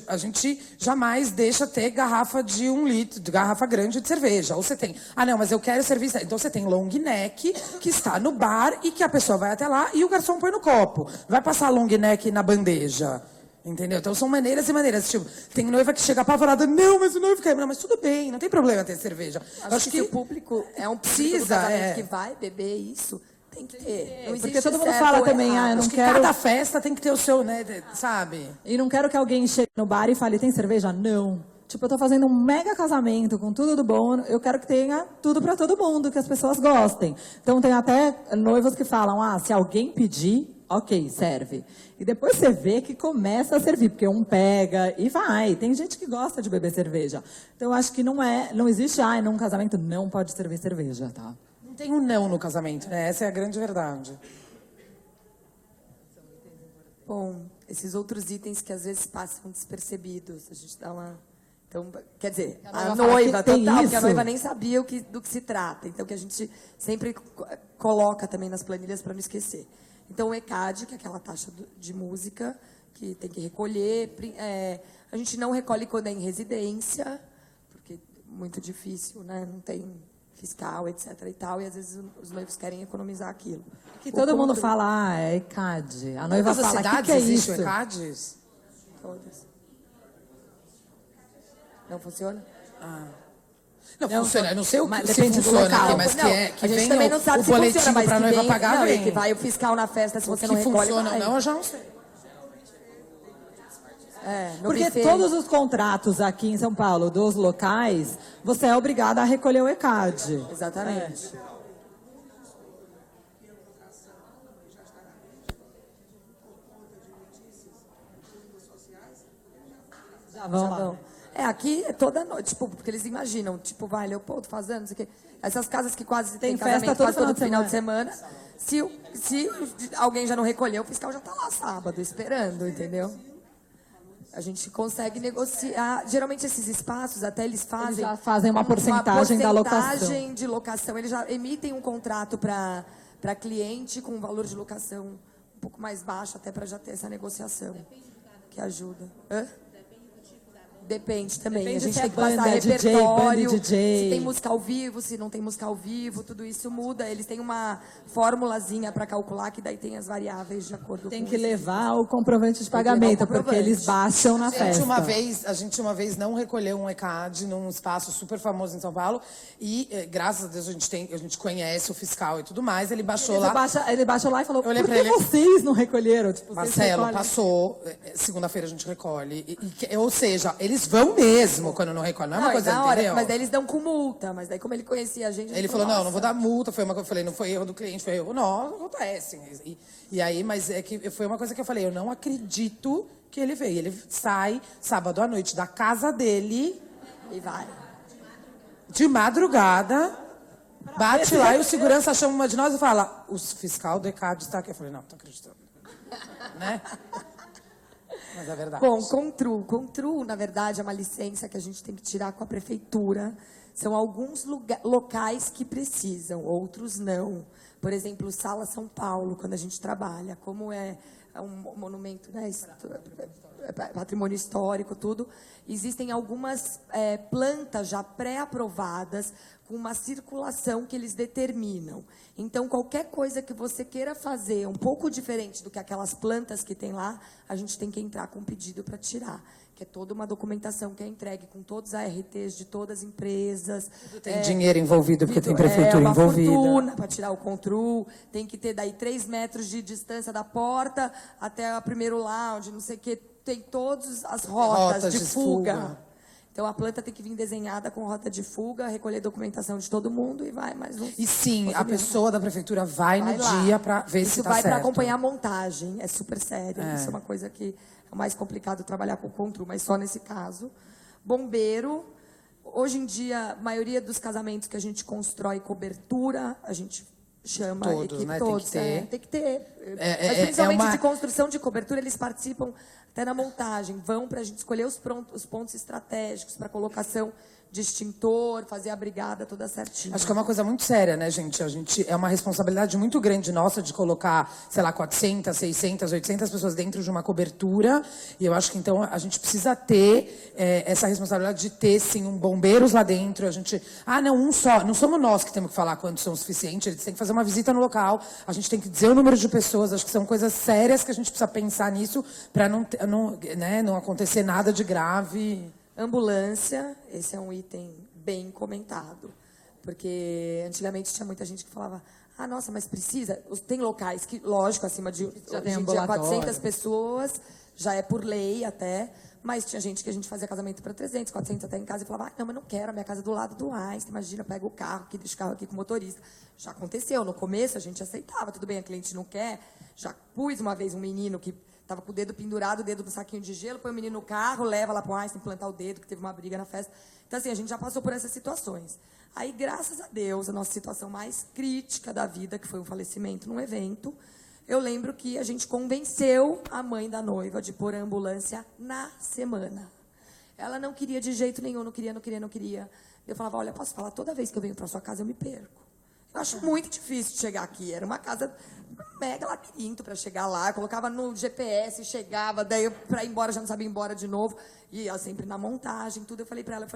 B: A gente jamais deixa ter garrafa de 1 litro, de garrafa grande de cerveja. Ou você tem, não, mas eu quero servir... Então você tem long neck, que está no bar e que a pessoa vai até lá e o garçom põe no copo. Vai passar long neck na bandeja. Entendeu? Então são maneiras e maneiras. Tipo, tem noiva que chega apavorada, não, mas o noivo quer. Não, mas tudo bem, não tem problema ter cerveja.
D: Acho que se o público é um público do casamento que vai beber isso, tem que ter. Não existe
C: Porque todo mundo
D: certo
C: fala
D: ou
C: também,
D: errado.
C: eu não
B: Acho que
C: quero...
B: cada festa tem que ter o seu, né, sabe?
C: E não quero que alguém chegue no bar e fale, tem cerveja? Não. Tipo, eu tô fazendo um mega casamento com tudo do bom, eu quero que tenha tudo pra todo mundo, que as pessoas gostem. Então tem até noivos que falam, se alguém pedir, ok, serve. E depois você vê que começa a servir, porque um pega e vai. Tem gente que gosta de beber cerveja. Então eu acho que não existe, num casamento não pode servir cerveja, tá?
B: Não tem um não no casamento, né? Essa é a grande verdade.
D: Bom, esses outros itens que às vezes passam despercebidos, a gente dá uma... Então, quer dizer, a noiva total, porque a noiva nem sabia do que se trata. Então, que a gente sempre coloca também nas planilhas para não esquecer. Então, o ECAD, que é aquela taxa de música, que tem que recolher. A gente não recolhe quando é em residência, porque é muito difícil, né? Não tem fiscal, etc. e tal, e às vezes os noivos querem economizar aquilo.
C: Que todo mundo fala, é ECAD. A noiva fala, o que é isso?
B: Existe o ECAD?
D: Todas. Não funciona?
B: Não funciona, eu não sei o que
C: depende do
B: funciona
C: local.
B: aqui, mas que
D: a gente
B: vem
D: também não sabe
B: o
D: se funciona,
B: boletim
D: mas
B: pra
D: que
B: noiva
D: vem,
B: pagar,
D: não,
B: vem.
D: que vai o fiscal na festa, se você
B: O que
D: não recolhe,
B: funciona
D: vai.
B: ou não, eu já não sei.
D: No
C: Porque
D: buffet.
C: todos os contratos aqui em São Paulo, dos locais, você é obrigada a recolher o ECAD.
D: Exatamente.
C: Já vão lá.
D: Não. Aqui é toda noite, tipo, porque eles imaginam, tipo, vai, Leopoldo fazendo, não sei o quê. Essas casas que quase tem
C: festa
D: casamento
C: todo
D: quase todo
C: final
D: final
C: de
D: de semana. Se alguém já não recolheu, o fiscal já tá lá sábado, esperando, entendeu? A gente consegue negociar. Geralmente esses espaços, até eles fazem...
C: Eles já fazem uma porcentagem da locação.
D: porcentagem de locação. Eles já emitem um contrato para cliente com um valor de locação um pouco mais baixo, até para já ter essa negociação. Que ajuda. Hã? Depende também.
C: Depende
D: a gente
C: se
D: tem
C: é
D: que passar
C: banda, DJ,
D: repertório,
C: banda, DJ.
D: se tem música ao vivo, se não tem música ao vivo, tudo isso muda. Eles têm uma formulazinha para calcular, que daí tem as variáveis de acordo
C: Tem
D: com
C: que
D: isso.
C: levar o comprovante de
D: que levar o
C: pagamento,
D: comprovante.
C: porque eles baixam na festa.
B: A gente uma vez não recolheu um ECAD num espaço super famoso em São Paulo e, graças a Deus, a gente conhece o fiscal e tudo mais, ele baixou lá.
C: Ele baixou lá e falou,
B: olhei
C: por
B: pra
C: que
B: ele-
C: vocês não recolheram? Tipo, vocês
B: Marcelo,
C: recolhem.
B: passou, segunda-feira a gente recolhe. Ou seja, eles vão mesmo quando não recolhe. Não é uma coisa,
D: na hora,
B: entendeu?
D: mas daí eles dão com multa. Mas daí, como ele conhecia a gente...
B: Ele falou, não vou dar multa. Foi uma coisa que eu falei, não foi erro do cliente, foi erro nosso, acontece. E aí, mas é que foi uma coisa que eu falei, eu não acredito que ele veio. Ele sai sábado à noite da casa dele,
D: E vai.
B: de madrugada, bate lá e o segurança chama uma de nós e fala, o fiscal do ECAD está aqui. Eu falei, não, tô acreditando. Né? Mas é verdade.
D: Bom, Contru, na verdade, é uma licença que a gente tem que tirar com a prefeitura. São alguns locais que precisam, outros não. Por exemplo, Sala São Paulo, quando a gente trabalha, como é um monumento, né, patrimônio histórico, tudo, existem algumas plantas já pré-aprovadas com uma circulação que eles determinam. Então, qualquer coisa que você queira fazer um pouco diferente do que aquelas plantas que tem lá, a gente tem que entrar com um pedido para tirar. Que é toda uma documentação que é entregue com todos os ARTs de todas as empresas.
B: Tem dinheiro envolvido, porque tem prefeitura
D: uma
B: envolvida.
D: fortuna para tirar o Contru. Tem que ter daí 3 metros de distância da porta até o primeiro lounge, não sei o quê. Tem todas as rotas de fuga. Então, a planta tem que vir desenhada com rota de fuga, recolher documentação de todo mundo e vai mais um...
B: E sim, a pessoa da prefeitura vai no
D: lá.
B: dia para ver
D: Isso
B: se tá
D: vai
B: certo.
D: para acompanhar a montagem, é super sério. Isso é uma coisa que é mais complicado trabalhar com o Contru, mas só nesse caso. Bombeiro, hoje em dia, a maioria dos casamentos que a gente constrói cobertura, a gente chama
B: Todos,
D: equipe,
B: né?
D: todos,
B: Tem que ter.
D: tem que ter. Mas principalmente de construção de cobertura, eles participam até na montagem. Vão para a gente escolher os pontos estratégicos para colocação de extintor, fazer a brigada toda certinha.
B: Acho que é uma coisa muito séria, né, gente? É uma responsabilidade muito grande nossa de colocar, sei lá, 400, 600, 800 pessoas dentro de uma cobertura. E eu acho que, então, a gente precisa ter essa responsabilidade de ter, sim, bombeiros lá dentro. A gente... não, um só. Não somos nós que temos que falar quantos são suficientes. Eles têm que fazer uma visita no local. A gente tem que dizer o número de pessoas. Acho que são coisas sérias que a gente precisa pensar nisso para não acontecer nada de grave.
D: Ambulância, esse é um item bem comentado. Porque antigamente tinha muita gente que falava, nossa, mas precisa? Tem locais que, lógico, acima de
C: Já tem
D: hoje em dia,
C: ambulatório.
D: 400 pessoas, já é por lei até, mas tinha gente que a gente fazia casamento para 300, 400 até em casa e falava, não, mas não quero, a minha casa é do lado do Einstein, imagina, pega o carro aqui, deixa o carro aqui com o motorista. Já aconteceu, no começo a gente aceitava, tudo bem, a cliente não quer. Já pus uma vez um menino que estava com o dedo pendurado, o dedo no saquinho de gelo, põe o menino no carro, leva lá para o Einstein plantar o dedo, que teve uma briga na festa. Então, assim, a gente já passou por essas situações. Aí, graças a Deus, a nossa situação mais crítica da vida, que foi um falecimento num evento, eu lembro que a gente convenceu a mãe da noiva de pôr a ambulância na semana. Ela não queria de jeito nenhum, não queria. Eu falava, olha, posso falar, toda vez que eu venho para sua casa, eu me perco. Eu acho muito difícil de chegar aqui. Era uma casa mega labirinto para chegar lá. Eu colocava no GPS, chegava, daí para ir embora já não sabia ir embora de novo. E eu sempre na montagem, tudo. Eu falei para ela,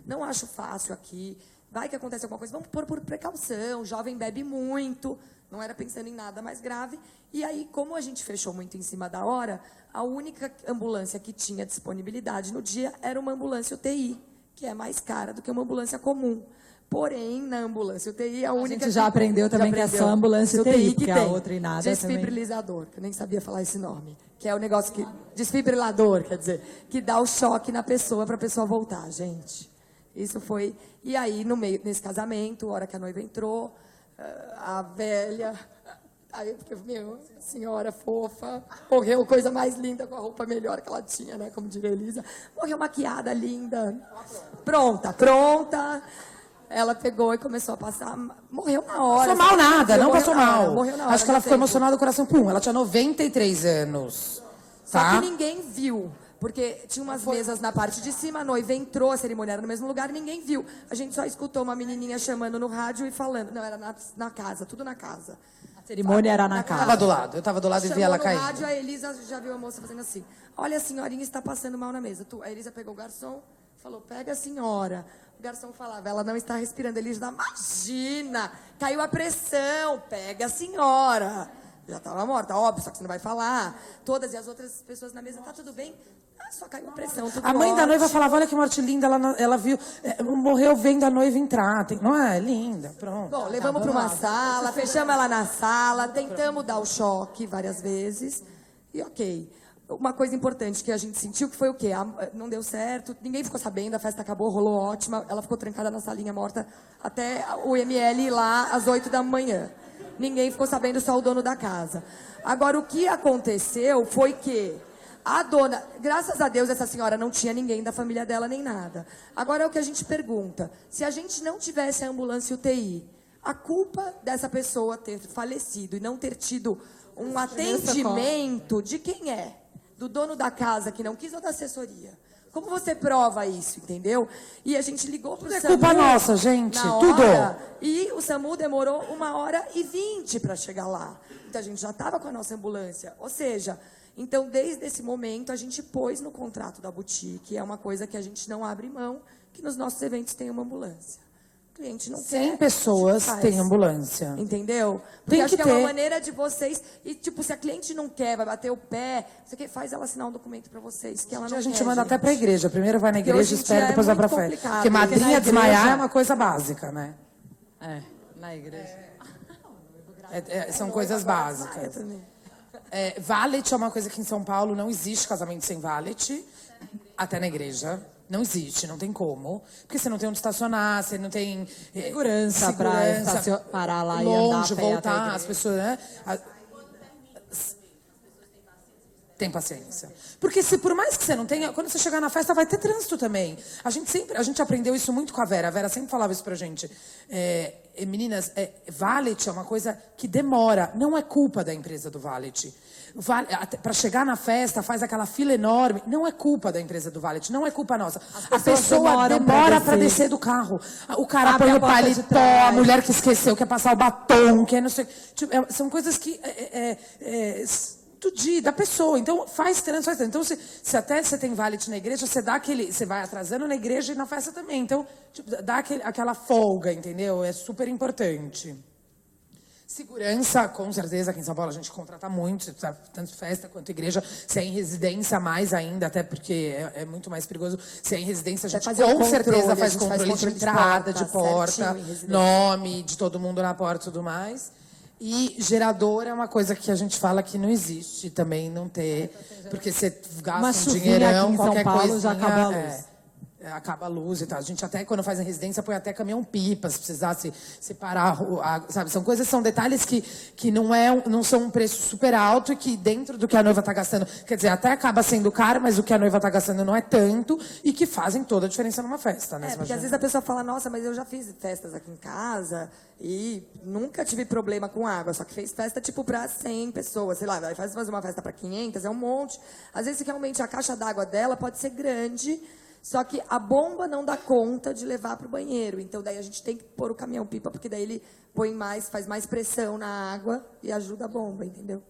D: não acho fácil aqui. Vai que acontece alguma coisa, vamos pôr por precaução. O jovem bebe muito, não era pensando em nada mais grave. E aí, como a gente fechou muito em cima da hora, a única ambulância que tinha disponibilidade no dia era uma ambulância UTI, que é mais cara do que uma ambulância comum. Porém, na ambulância UTI, a única...
C: A gente já aprendeu também que é só ambulância UTI, porque a outra e nada
D: desfibrilizador, que eu nem sabia falar esse nome. Que é o negócio que... Desfibrilador, quer dizer, que dá o choque na pessoa para a pessoa voltar, gente. Isso foi... E aí, nesse casamento, a hora que a noiva entrou, a velha... Aí eu fiquei, senhora fofa, morreu coisa mais linda, com a roupa melhor que ela tinha, né? Como diria a Elisa. Morreu maquiada, linda. Pronta. Ela pegou e começou a passar, morreu na hora.
B: Passou mal nada, não passou mal.
D: Morreu na hora.
B: Acho que ela ficou emocionada, o coração, ela tinha 93 anos.
D: Só que ninguém viu, porque tinha umas mesas na parte de cima, a noiva entrou, a cerimônia era no mesmo lugar, ninguém viu. A gente só escutou uma menininha chamando no rádio e falando. Não, era na casa, tudo na casa.
C: A cerimônia era na casa.
B: Eu tava do lado e vi ela caindo.
D: No rádio, a Elisa já viu a moça fazendo assim. Olha, a senhorinha está passando mal na mesa. A Elisa pegou o garçom, falou, pega a senhora. O garçom falava, ela não está respirando. Ele já, imagina, caiu a pressão, pega a senhora. Já estava morta, óbvio, só que você não vai falar. Todas e as outras pessoas na mesa, tá tudo bem? Só caiu a pressão, tudo
B: A mãe
D: ótimo.
B: da noiva falava, olha que morte linda, ela viu, morreu vendo a noiva entrar. Não é? Linda, pronto.
D: Bom, levamos para uma sala, fechamos ela na sala, tentamos dar o choque várias vezes. E ok. Uma coisa importante que a gente sentiu que foi o quê? Não deu certo, ninguém ficou sabendo, a festa acabou, rolou ótima. Ela ficou trancada na salinha morta até o ML ir lá às 8 da manhã. Ninguém ficou sabendo, só o dono da casa. Agora, o que aconteceu foi que a dona... Graças a Deus, essa senhora não tinha ninguém da família dela, nem nada. Agora, é o que a gente pergunta. Se a gente não tivesse a ambulância UTI, a culpa dessa pessoa ter falecido e não ter tido um atendimento de quem é? Do dono da casa que não quis ou da assessoria? Como você prova isso, entendeu? E a gente ligou pro SAMU.
B: É culpa nossa, gente, tudo.
D: E o SAMU demorou 1h20 para chegar lá. Então a gente já estava com a nossa ambulância. Ou seja, então desde esse momento a gente pôs no contrato da boutique, é uma coisa que a gente não abre mão, que nos nossos eventos tem uma ambulância. O cliente não quer.
B: 100 pessoas têm ambulância.
D: Entendeu? Porque
B: Tem
D: acho
B: que
D: que é uma
B: ter.
D: maneira de vocês... E, tipo, se a cliente não quer, vai bater o pé, você quer, faz ela assinar um documento para vocês, que ela não
B: A gente
D: quer,
B: manda até pra igreja. Primeiro vai na
D: Porque
B: igreja,
D: hoje em
B: espera,
D: dia
B: depois
D: é
B: vai pra
D: muito
B: festa.
D: complicado,
B: Porque
D: porque na
B: madrinha
C: igreja-
B: desmaiar é uma coisa básica, né?
C: Na igreja.
B: São coisas básicas. Valet é uma coisa que em São Paulo não existe casamento sem valet, até na igreja. Não existe, não tem como. Porque você não tem onde estacionar, você não tem
C: Segurança pra parar lá e andar a
B: longe,
C: pé até a
B: voltar,
C: igreja.
B: as pessoas, né? Tem paciência. Porque se por mais que você não tenha, quando você chegar na festa vai ter trânsito também. A gente aprendeu isso muito com a Vera. A Vera sempre falava isso pra gente. Meninas, valet é uma coisa que demora. Não é culpa da empresa do valet. Para chegar na festa, faz aquela fila enorme. Não é culpa da empresa do valet, não é culpa nossa. A pessoa demora para descer do carro. O cara põe o paletó, a mulher que esqueceu, quer passar o batom, quer não sei. Tipo, são coisas que do dia, da pessoa. Então, faz trânsito. Então, se até você tem valet na igreja, você vai atrasando na igreja e na festa também. Então, tipo, dá aquela folga, entendeu? É super importante. Segurança, com certeza, aqui em São Paulo a gente contrata muito, sabe? Tanto festa quanto igreja. Se é em residência, mais ainda, até porque é muito mais perigoso. Se é em residência, a gente com certeza faz controle de entrada, de porta, nome de todo mundo na porta e tudo mais. E gerador é uma coisa que a gente fala que não existe também, não ter. Porque você gasta um dinheirão, qualquer coisa já acaba a luz. Acaba a luz e tal. A gente até, quando faz a residência, põe até caminhão-pipa, se precisasse separar, sabe? São detalhes que não são um preço super alto e que dentro do que a noiva está gastando, quer dizer, até acaba sendo caro, mas o que a noiva está gastando não é tanto e que fazem toda a diferença numa festa, né?
D: Porque às vezes a pessoa fala, nossa, mas eu já fiz festas aqui em casa e nunca tive problema com água, só que fez festa tipo para 100 pessoas, sei lá, vai fazer uma festa para 500, é um monte. Às vezes realmente a caixa d'água dela pode ser grande, só que a bomba não dá conta de levar para o banheiro. Então, daí a gente tem que pôr o caminhão-pipa, porque daí ele faz mais pressão na água e ajuda a bomba, entendeu?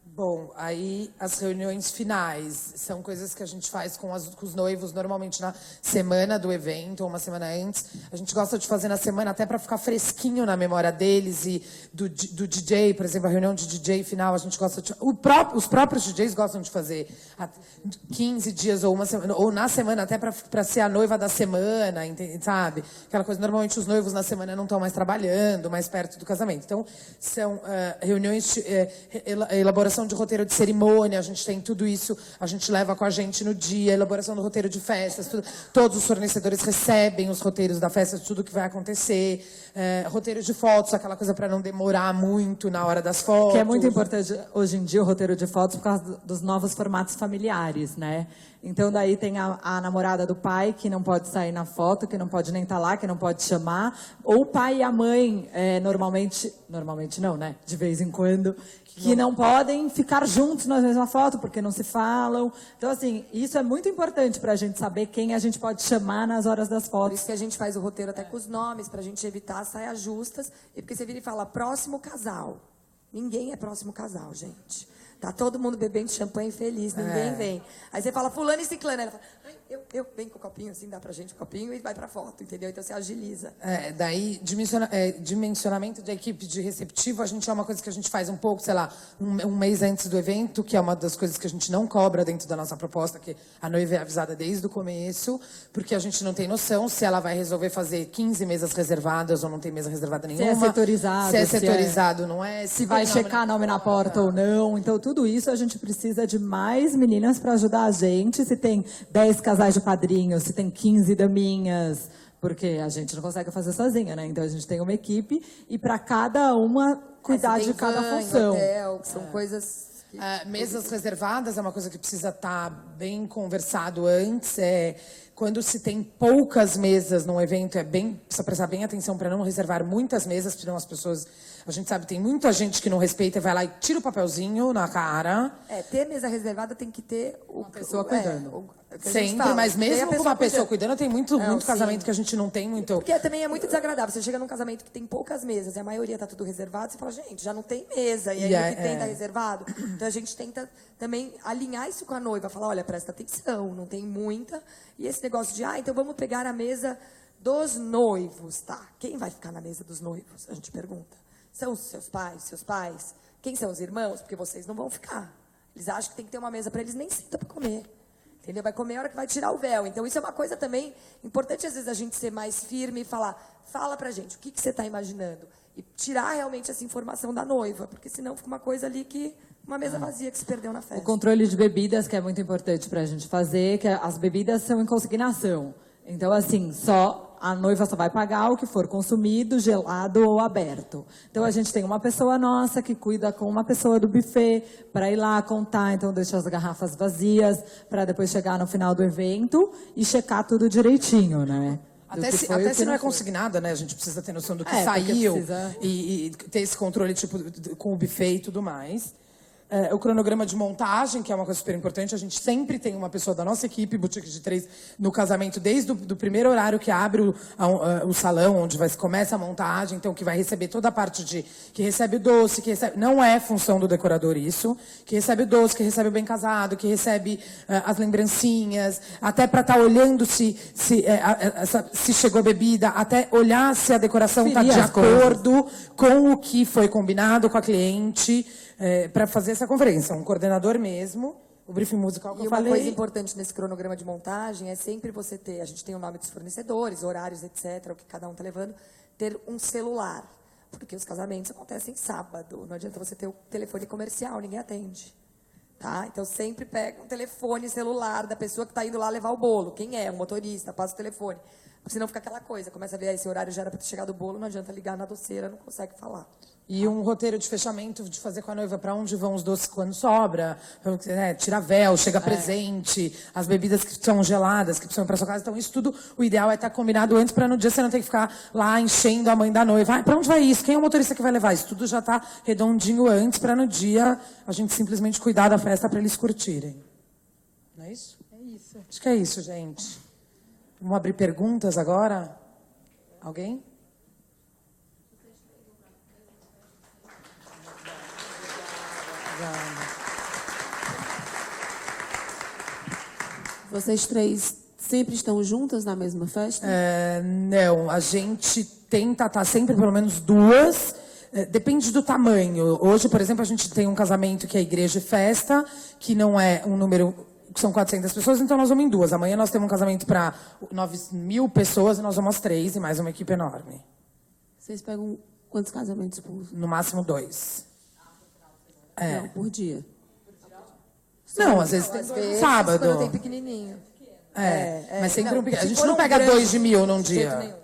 B: Bom, aí as reuniões finais são coisas que a gente faz com os noivos normalmente na semana do evento ou uma semana antes. A gente gosta de fazer na semana até para ficar fresquinho na memória deles e do DJ, por exemplo, a reunião de DJ final, a gente gosta de... Os próprios DJs gostam de fazer 15 dias ou uma semana, ou na semana até para ser a noiva da semana, sabe? Aquela coisa, normalmente os noivos na semana não estão mais trabalhando, mais perto do casamento. Então, são reuniões de elaboração de roteiro de cerimônia, a gente tem tudo isso, a gente leva com a gente no dia, elaboração do roteiro de festas, todos os fornecedores recebem os roteiros da festa, tudo que vai acontecer, roteiro de fotos, aquela coisa para não demorar muito na hora das fotos.
C: Que é muito importante hoje em dia o roteiro de fotos por causa dos novos formatos familiares, né? Então, daí tem a namorada do pai, que não pode sair na foto, que não pode nem estar lá, que não pode chamar. Ou o pai e a mãe, normalmente não, né? De vez em quando, que não podem ficar juntos na mesma foto, porque não se falam. Então, assim, isso é muito importante para a gente saber quem a gente pode chamar nas horas das fotos.
D: Por isso que a gente faz o roteiro até com os nomes, para a gente evitar saias justas. E porque você vira e fala, próximo casal. Ninguém é próximo casal, gente. Tá todo mundo bebendo champanhe feliz, ninguém vem. Aí você fala, fulano e ciclano. Ela fala, eu venho com o copinho, assim, dá pra gente o copinho e vai pra foto, entendeu? Então você agiliza.
B: Daí, dimensionamento da equipe de receptivo, a gente é uma coisa que a gente faz um pouco, sei lá, um mês antes do evento, que é uma das coisas que a gente não cobra dentro da nossa proposta, que a noiva é avisada desde o começo, porque a gente não tem noção se ela vai resolver fazer 15 mesas reservadas ou não tem mesa reservada nenhuma.
C: Se é setorizado.
B: Se é setorizado, não é.
C: Se vai checar nome na porta ou não. Então, tudo isso a gente precisa de mais meninas para ajudar a gente. Se tem 10 casais de padrinhos, se tem 15 daminhas, porque a gente não consegue fazer sozinha, né? Então a gente tem uma equipe e para cada uma cuidar de cada função.
D: Hotel, que são coisas...
B: Mesas reservadas é uma coisa que precisa estar bem conversado antes. Quando se tem poucas mesas num evento, precisa prestar bem atenção para não reservar muitas mesas, senão as pessoas... A gente sabe, tem muita gente que não respeita e vai lá e tira o papelzinho na cara.
D: Ter mesa reservada tem que ter
C: uma pessoa cuidando.
B: Sempre, mas mesmo com uma pessoa cuidando, tem muito casamento que a gente não tem muito...
D: Porque também é muito desagradável. Você chega num casamento que tem poucas mesas e a maioria tá tudo reservado, você fala, gente, já não tem mesa. E aí o que tem tá reservado. Então a gente tenta também alinhar isso com a noiva. Falar, olha, presta atenção, não tem muita. E esse negócio de, então vamos pegar a mesa dos noivos, tá? Quem vai ficar na mesa dos noivos? A gente pergunta. São os seus pais? Quem são os irmãos? Porque vocês não vão ficar. Eles acham que tem que ter uma mesa para eles, nem senta para comer. Entendeu? Vai comer a hora que vai tirar o véu. Então, isso é uma coisa também importante, às vezes, a gente ser mais firme e fala pra gente, o que você está imaginando? E tirar realmente essa informação da noiva, porque senão fica uma coisa ali uma mesa vazia que se perdeu na festa.
C: O controle de bebidas, que é muito importante para a gente fazer, que as bebidas são em consignação. Então, assim, só a noiva só vai pagar o que for consumido, gelado ou aberto. Então a gente tem uma pessoa nossa que cuida com uma pessoa do buffet para ir lá contar, então deixa as garrafas vazias para depois chegar no final do evento e checar tudo direitinho, né?
B: Até se não é consignada, né? A gente precisa ter noção do que saiu e ter esse controle tipo, com o buffet e tudo mais. O cronograma de montagem, que é uma coisa super importante. A gente sempre tem uma pessoa da nossa equipe, Boutique de 3, no casamento, desde o primeiro horário que abre o salão, onde começa a montagem, então que vai receber toda a parte que recebe o doce, que recebe, não é função do decorador isso, que recebe o doce, que recebe o bem casado, que recebe as lembrancinhas, até para estar olhando se chegou bebida, até olhar se a decoração está de acordo com o que foi combinado com a cliente. Para fazer essa conferência, um coordenador mesmo, o briefing musical que eu falei.
D: E uma coisa importante nesse cronograma de montagem é sempre você ter, a gente tem o nome dos fornecedores, horários, etc., o que cada um está levando, ter um celular, porque os casamentos acontecem sábado, não adianta você ter o telefone comercial, ninguém atende. Tá? Então sempre pega um telefone celular da pessoa que está indo lá levar o bolo, quem é, o motorista, passa o telefone, porque senão fica aquela coisa, começa a ver esse horário já era para ter chegado o bolo, não adianta ligar na doceira, não consegue falar.
B: E um roteiro de fechamento, de fazer com a noiva para onde vão os doces quando sobra, tira véu, chega presente, as bebidas que são geladas, que precisam ir para sua casa. Então, isso tudo, o ideal é estar combinado antes, para no dia você não ter que ficar lá enchendo a mãe da noiva. Para onde vai isso? Quem é o motorista que vai levar? Isso tudo já está redondinho antes, para no dia a gente simplesmente cuidar da festa para eles curtirem. Não é isso?
C: É isso.
B: Acho que é isso, gente. Vamos abrir perguntas agora? Alguém?
E: Vocês três sempre estão juntas na mesma festa?
B: Não, a gente tenta estar sempre pelo menos duas. Depende do tamanho. Hoje, por exemplo, a gente tem um casamento que é igreja e festa, que não é um número, que são 400 pessoas, então nós vamos em duas. Amanhã nós temos um casamento para 9.000 pessoas e nós vamos 3 e mais uma equipe enorme.
E: Vocês pegam quantos casamentos por...
B: No máximo 2.
E: Não, por dia.
B: Não, às vezes tem sábado.
D: Quando tem pequenininho.
B: Mas sempre
D: não,
B: um pequeno. A gente
D: for
B: não
D: um
B: pega
D: grande,
B: 2 de 1.000 num
D: de jeito
B: dia.
D: nenhum.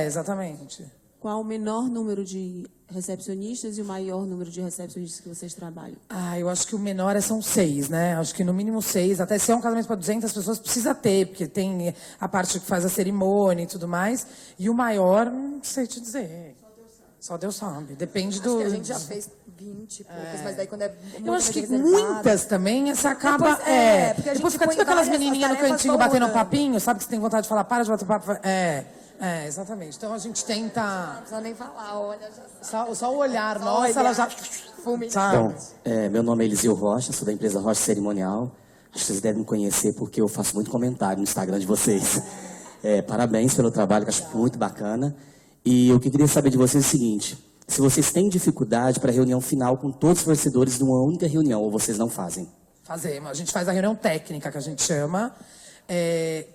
B: Exatamente.
E: Qual o menor número de recepcionistas e o maior número de recepcionistas que vocês trabalham?
B: Eu acho que o menor são 6, né? Acho que no mínimo 6. Até se é um casamento para 200 pessoas, precisa ter, porque tem a parte que faz a cerimônia e tudo mais. E o maior, não sei te dizer. Só Deus sabe. Depende
D: Acho
B: do...
D: que a gente já fez 20 e poucas, mas daí quando é muito
B: Eu acho que
D: reservado,
B: muitas também, você acaba...
D: Porque a
B: Depois
D: gente
B: fica
D: põe
B: tudo aquelas
D: várias
B: menininhas no
D: tarefas
B: cantinho
D: vão
B: batendo um
D: mudando.
B: papinho, sabe que você tem vontade de falar, para de bater papo. Exatamente. Então a gente tenta...
D: Não precisa nem falar, olha, já
B: Só o olhar,
D: Só
B: nossa,
D: olhar.
B: ela já... Sabe?
F: Bom, meu nome é Eliseu Rocha, sou da empresa Rocha Cerimonial. Acho que vocês devem me conhecer porque eu faço muito comentário no Instagram de vocês. Parabéns pelo trabalho, que eu acho muito bacana. E o que eu queria saber de vocês é o seguinte: se vocês têm dificuldade para a reunião final com todos os fornecedores numa única reunião, ou vocês não fazem?
B: Fazemos. A gente faz a reunião técnica, que a gente chama,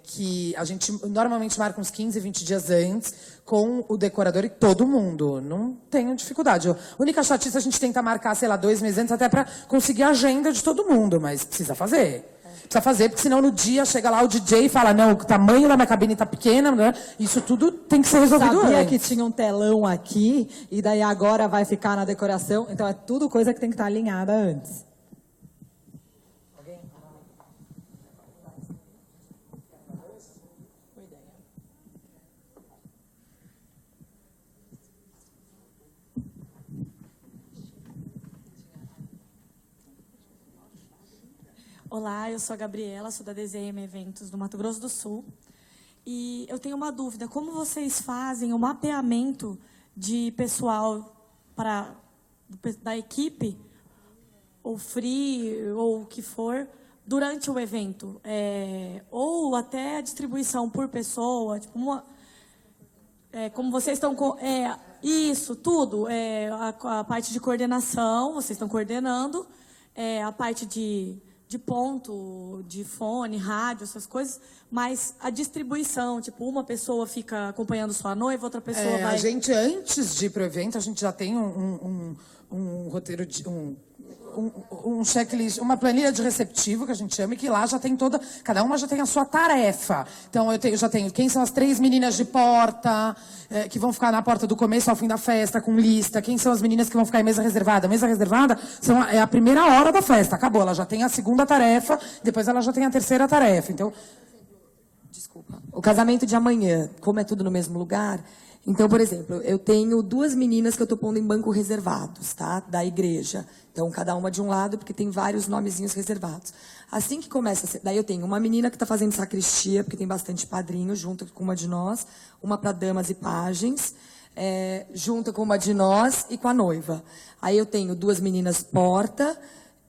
B: que a gente normalmente marca uns 15, 20 dias antes com o decorador e todo mundo. Não tenho dificuldade. A única chatice a gente tenta marcar, sei lá, 2 meses antes, até para conseguir a agenda de todo mundo, mas precisa fazer. Precisa fazer, porque senão no dia chega lá o DJ e fala, não, o tamanho da minha cabine tá pequena, né? Isso tudo tem que ser resolvido
C: Sabia
B: antes.
C: que tinha um telão aqui, e daí agora vai ficar na decoração. Então é tudo coisa que tem que estar alinhada antes.
G: Olá, eu sou a Gabriela, sou da DZM Eventos do Mato Grosso do Sul. E eu tenho uma dúvida, como vocês fazem o mapeamento de pessoal da equipe, ou free, ou o que for, durante o evento? Ou até a distribuição por pessoa, tipo como vocês estão... isso, tudo. A parte de coordenação, vocês estão coordenando, a parte de ponto, de fone, rádio, essas coisas, mas a distribuição, tipo, uma pessoa fica acompanhando só a noiva, outra pessoa vai...
B: A gente, antes de ir pro evento, a gente já tem um roteiro, um checklist, uma planilha de receptivo, que a gente chama, e que lá já tem cada uma já tem a sua tarefa. Então, eu já tenho quem são as 3 meninas de porta, que vão ficar na porta do começo ao fim da festa, com lista, quem são as meninas que vão ficar em mesa reservada. Mesa reservada é a primeira hora da festa, acabou, ela já tem a segunda tarefa, depois ela já tem a terceira tarefa. Então,
D: Desculpa. O casamento de amanhã, como é tudo no mesmo lugar, então, por exemplo, eu tenho 2 meninas que eu estou pondo em banco reservados, tá? Da igreja. Então, cada uma de um lado, porque tem vários nomezinhos reservados. Assim que começa, daí eu tenho uma menina que está fazendo sacristia, porque tem bastante padrinho, junto com uma de nós, uma para damas e pajens, junto com uma de nós e com a noiva. Aí eu tenho 2 meninas porta,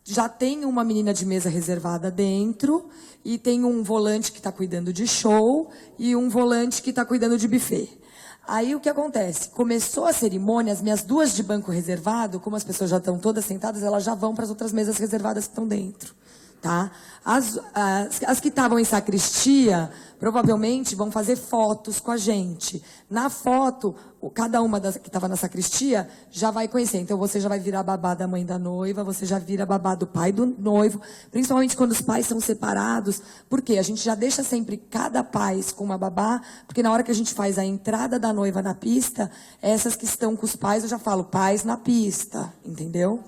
D: já tenho uma menina de mesa reservada dentro, e tenho um volante que está cuidando de show e um volante que está cuidando de buffet. Aí o que acontece? Começou a cerimônia, as minhas 2 de banco reservado, como as pessoas já estão todas sentadas, elas já vão para as outras mesas reservadas que estão dentro. Tá? As que estavam em sacristia, provavelmente vão fazer fotos com a gente. Na foto, cada uma que estava na sacristia já vai conhecer. Então, você já vai virar babá da mãe da noiva, você já vira babá do pai do noivo, principalmente quando os pais são separados. Por quê? A gente já deixa sempre cada pai com uma babá, porque na hora que a gente faz a entrada da noiva na pista, essas que estão com os pais, eu já falo, pais na pista, entendeu?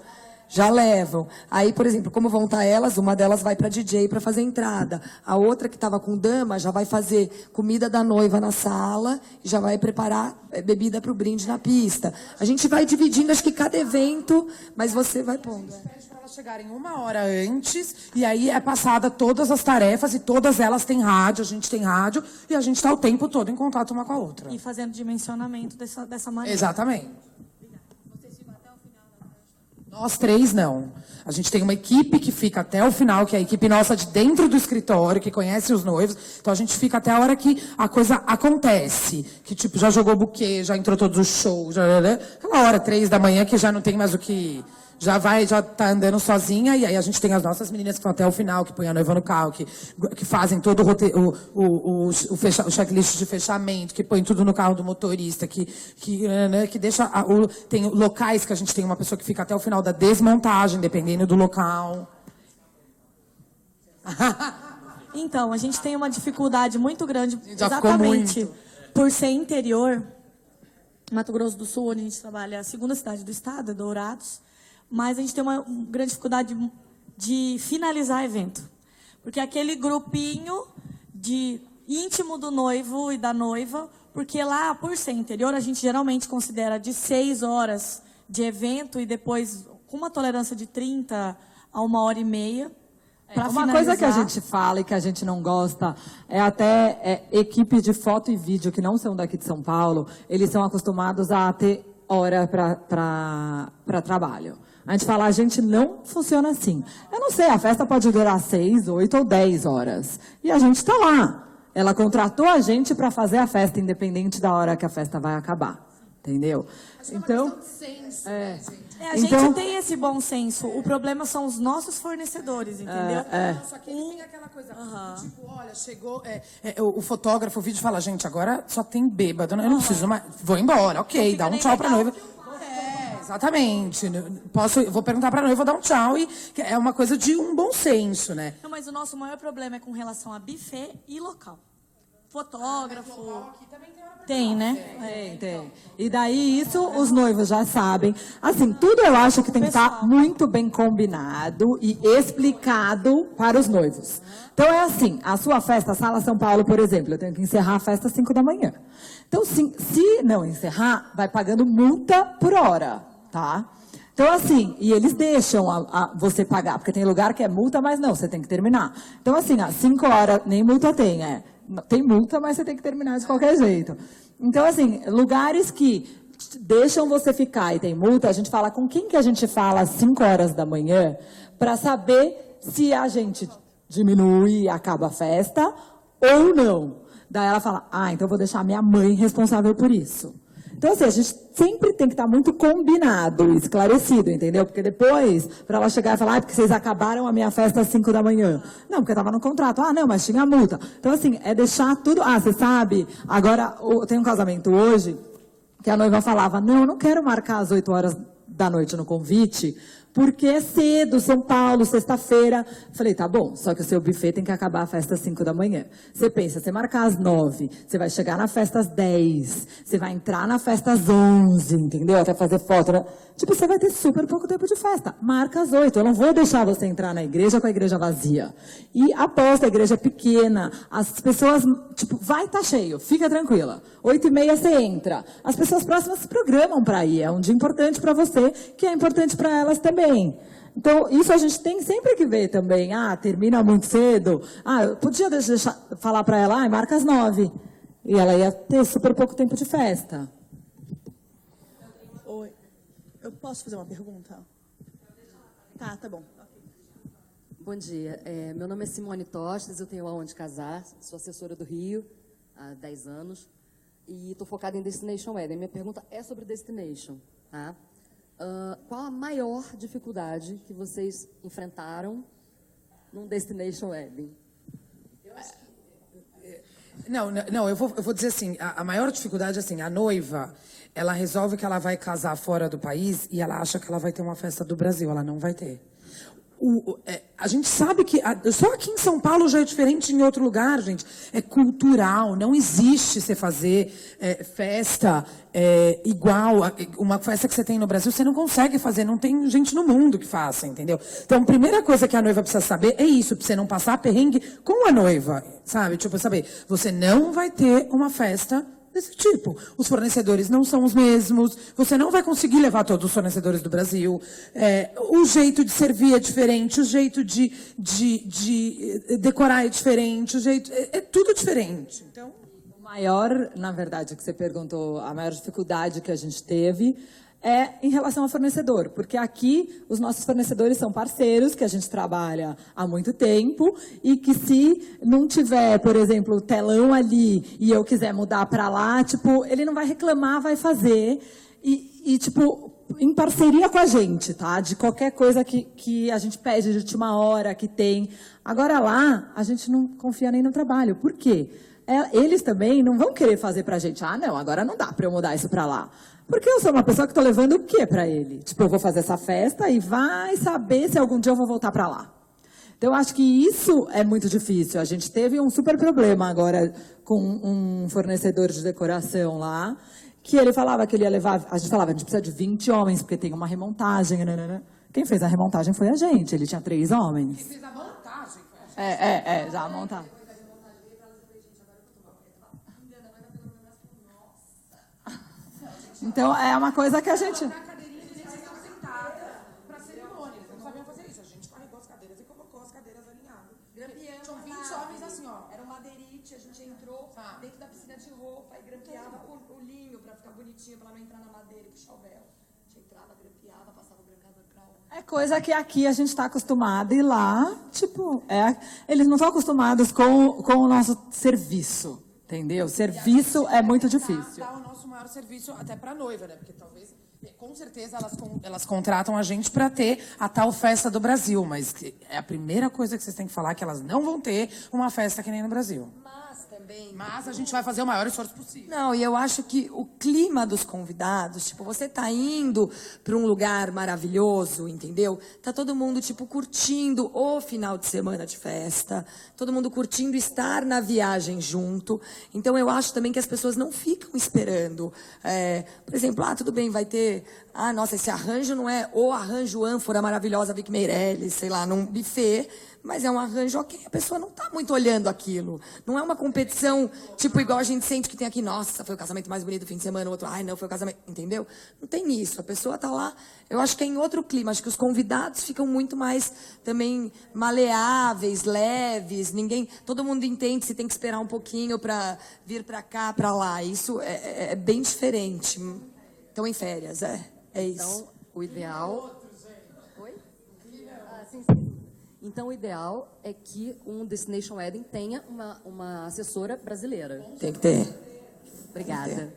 D: Já levam. Aí, por exemplo, como vão estar elas, uma delas vai para DJ para fazer entrada. A outra que estava com dama já vai fazer comida da noiva na sala e já vai preparar bebida para o brinde na pista. A gente vai dividindo, acho que cada evento, mas você vai pondo.
B: Pede para elas chegarem 1 hora antes, e aí é passada todas as tarefas, e todas elas têm rádio, a gente tem rádio, e a gente está o tempo todo em contato uma com a outra.
G: E fazendo dimensionamento dessa maneira.
B: Exatamente. Nós 3, não. A gente tem uma equipe que fica até o final, que é a equipe nossa de dentro do escritório, que conhece os noivos. Então, a gente fica até a hora que a coisa acontece. Que, tipo, já jogou buquê, já entrou todos os shows. Aquela hora, 3 da manhã, que já não tem mais o que... Já tá andando sozinha, e aí a gente tem as nossas meninas que vão até o final, que põem a noiva no carro, que fazem todo o checklist de fechamento, que põem tudo no carro do motorista, que deixa... tem locais que a gente tem uma pessoa que fica até o final da desmontagem, dependendo do local.
G: Então, a gente tem uma dificuldade muito grande,
B: Já
G: exatamente
B: ficou muito.
G: por ser interior. Mato Grosso do Sul, onde a gente trabalha, é a segunda cidade do estado, é Dourados. Mas a gente tem uma grande dificuldade de finalizar evento. Porque aquele grupinho íntimo do noivo e da noiva, porque lá, por ser interior, a gente geralmente considera de 6 horas de evento e depois com uma tolerância de 30 a 1h30 para finalizar.
C: Uma coisa que a gente fala e que a gente não gosta é até equipes de foto e vídeo que não são daqui de São Paulo, eles são acostumados a ter hora para trabalho. A gente fala, a gente não funciona assim. Eu não sei, a festa pode durar 6, 8 ou 10 horas. E a gente está lá. Ela contratou a gente para fazer a festa, independente da hora que a festa vai acabar. Entendeu? Então,
G: a gente tem esse bom senso. O problema são os nossos fornecedores, entendeu?
B: Só que ele tem aquela coisa, tipo, olha, chegou... o fotógrafo, o vídeo fala, gente, agora só tem bêbado, eu não preciso mais... Vou embora, ok, dá um tchau pra noiva. Exatamente. Vou perguntar pra noiva, vou dar um tchau. E é uma coisa de um bom senso, né?
G: Não, mas o nosso maior problema é com relação a buffet e local. Fotógrafo. Tem, né?
C: Tem. E daí, isso os noivos já sabem. Assim, tudo eu acho que tem que estar muito bem combinado e explicado para os noivos. Então, é assim, a sua festa, Sala São Paulo, por exemplo, eu tenho que encerrar a festa às 5 da manhã. Então, se não encerrar, vai pagando multa por hora, tá? Então, assim, e eles deixam você pagar, porque tem lugar que é multa, mas não, você tem que terminar. Então, assim, às 5 horas, nem multa tem, tem multa, mas você tem que terminar de qualquer jeito. Então, assim, lugares que deixam você ficar e tem multa, a gente fala com quem que a gente fala às 5 horas da manhã para saber se a gente diminui e acaba a festa ou não. Daí ela fala, então eu vou deixar minha mãe responsável por isso. Então, assim, a gente sempre tem que estar muito combinado, esclarecido, entendeu? Porque depois, para ela chegar e falar, porque vocês acabaram a minha festa às 5 da manhã. Não, porque estava no contrato. Não, mas tinha multa. Então, assim, é deixar tudo... você sabe, agora, tem um casamento hoje, que a noiva falava, não, eu não quero marcar às 8 horas da noite no convite, porque é cedo, São Paulo, sexta-feira. Falei, tá bom, só que o seu buffet tem que acabar a festa às 5 da manhã. Você pensa, você marcar às 9, você vai chegar na festa às 10, você vai entrar na festa às 11, entendeu? Até fazer foto. Né? Tipo, você vai ter super pouco tempo de festa. Marca às 8, eu não vou deixar você entrar na igreja com a igreja vazia. E aposta, a igreja é pequena, as pessoas, tipo, vai estar cheio, fica tranquila. 8h30 você entra. As pessoas próximas se programam para ir, é um dia importante para você, que é importante para elas também. Então, isso a gente tem sempre que ver também. Ah, termina muito cedo. Ah, eu podia deixar, falar para ela, marca às 9. E ela ia ter super pouco tempo de festa.
H: Oi. Eu posso fazer uma pergunta? Tá bom.
I: Bom dia. Meu nome é Simone Tostes, eu tenho a Onde Casar, sou assessora do Rio há 10 anos e estou focada em Destination Wedding. Minha pergunta é sobre Destination. Tá? Qual a maior dificuldade que vocês enfrentaram num Destination Wedding?
B: Não, eu vou dizer assim, a maior dificuldade é assim, a noiva, ela resolve que ela vai casar fora do país e ela acha que ela vai ter uma festa do Brasil, ela não vai ter. A gente sabe que só aqui em São Paulo já é diferente em outro lugar, gente. É cultural, não existe você fazer festa igual. Uma festa que você tem no Brasil, você não consegue fazer, não tem gente no mundo que faça, entendeu? Então, a primeira coisa que a noiva precisa saber é isso, pra você não passar perrengue com a noiva, sabe? Tipo, saber, você não vai ter uma festa desse tipo. Os fornecedores não são os mesmos, você não vai conseguir levar todos os fornecedores do Brasil, o jeito de servir é diferente, o jeito de decorar é diferente, é tudo diferente. Então,
C: o maior, na verdade, que você perguntou, a maior dificuldade que a gente teve é em relação ao fornecedor, porque aqui os nossos fornecedores são parceiros que a gente trabalha há muito tempo e que se não tiver, por exemplo, o telão ali e eu quiser mudar para lá, tipo, ele não vai reclamar, vai fazer e tipo, em parceria com a gente, tá? De qualquer coisa que a gente pede de última hora, que tem. Agora lá, a gente não confia nem no trabalho. Por quê? Eles também não vão querer fazer pra gente. Ah, não, agora não dá para eu mudar isso para lá. Porque eu sou uma pessoa que estou levando o quê para ele? Tipo, eu vou fazer essa festa e vai saber se algum dia eu vou voltar para lá. Então, eu acho que isso é muito difícil. A gente teve um super problema agora com um fornecedor de decoração lá, que ele falava que ele ia levar... A gente falava, a gente precisa de 20 homens, porque tem uma remontagem. Nanana. Quem fez a remontagem foi a gente. Ele tinha 3 homens.
B: quem fez a montagem foi a gente.
C: Já a montagem. Então, é uma coisa que a gente...
B: Na cadeirinha que vocês estão sentadas para cerimônia. Eles não sabiam fazer isso. A gente carregou as cadeiras e colocou as cadeiras alinhadas. Tinham 20 homens assim, ó.
D: Era um madeirite, a gente entrou dentro da piscina de roupa e grampeava o linho para ficar bonitinho, para não entrar na madeira e puxar o véu. A gente entrava, grampeava, passava o grampador para lá.
C: É coisa que aqui a gente está acostumado e lá, tipo, eles não estão acostumados com o nosso serviço. Entendeu? Serviço é muito difícil.
B: Dá o nosso maior serviço até para a noiva, né? Porque talvez, com certeza, elas contratam a gente para ter a tal festa do Brasil. Mas é a primeira coisa que vocês têm que falar, que elas não vão ter uma festa que nem no Brasil. Mas a gente vai fazer o maior esforço possível.
D: Não, e eu acho que o clima dos convidados, tipo, você tá indo para um lugar maravilhoso, entendeu? Tá todo mundo, tipo, curtindo o final de semana de festa, todo mundo curtindo estar na viagem junto. Então, eu acho também que as pessoas não ficam esperando. Por exemplo, tudo bem, vai ter... nossa, esse arranjo não é o arranjo ânfora maravilhosa Vic Meirelles, sei lá, num buffet... Mas é um arranjo, ok, a pessoa não está muito olhando aquilo. Não é uma competição, tipo, igual a gente sente que tem aqui, nossa, foi o casamento mais bonito do fim de semana, o outro, não, foi o casamento, entendeu? Não tem isso, a pessoa está lá, eu acho que é em outro clima, acho que os convidados ficam muito mais também maleáveis, leves, todo mundo entende se tem que esperar um pouquinho para vir para cá, para lá, isso é bem diferente. Estão em férias, é isso.
I: Então, o ideal... Oi? Sim. Então, o ideal é que um Destination Wedding tenha uma assessora brasileira.
D: Tem que ter.
I: Obrigada.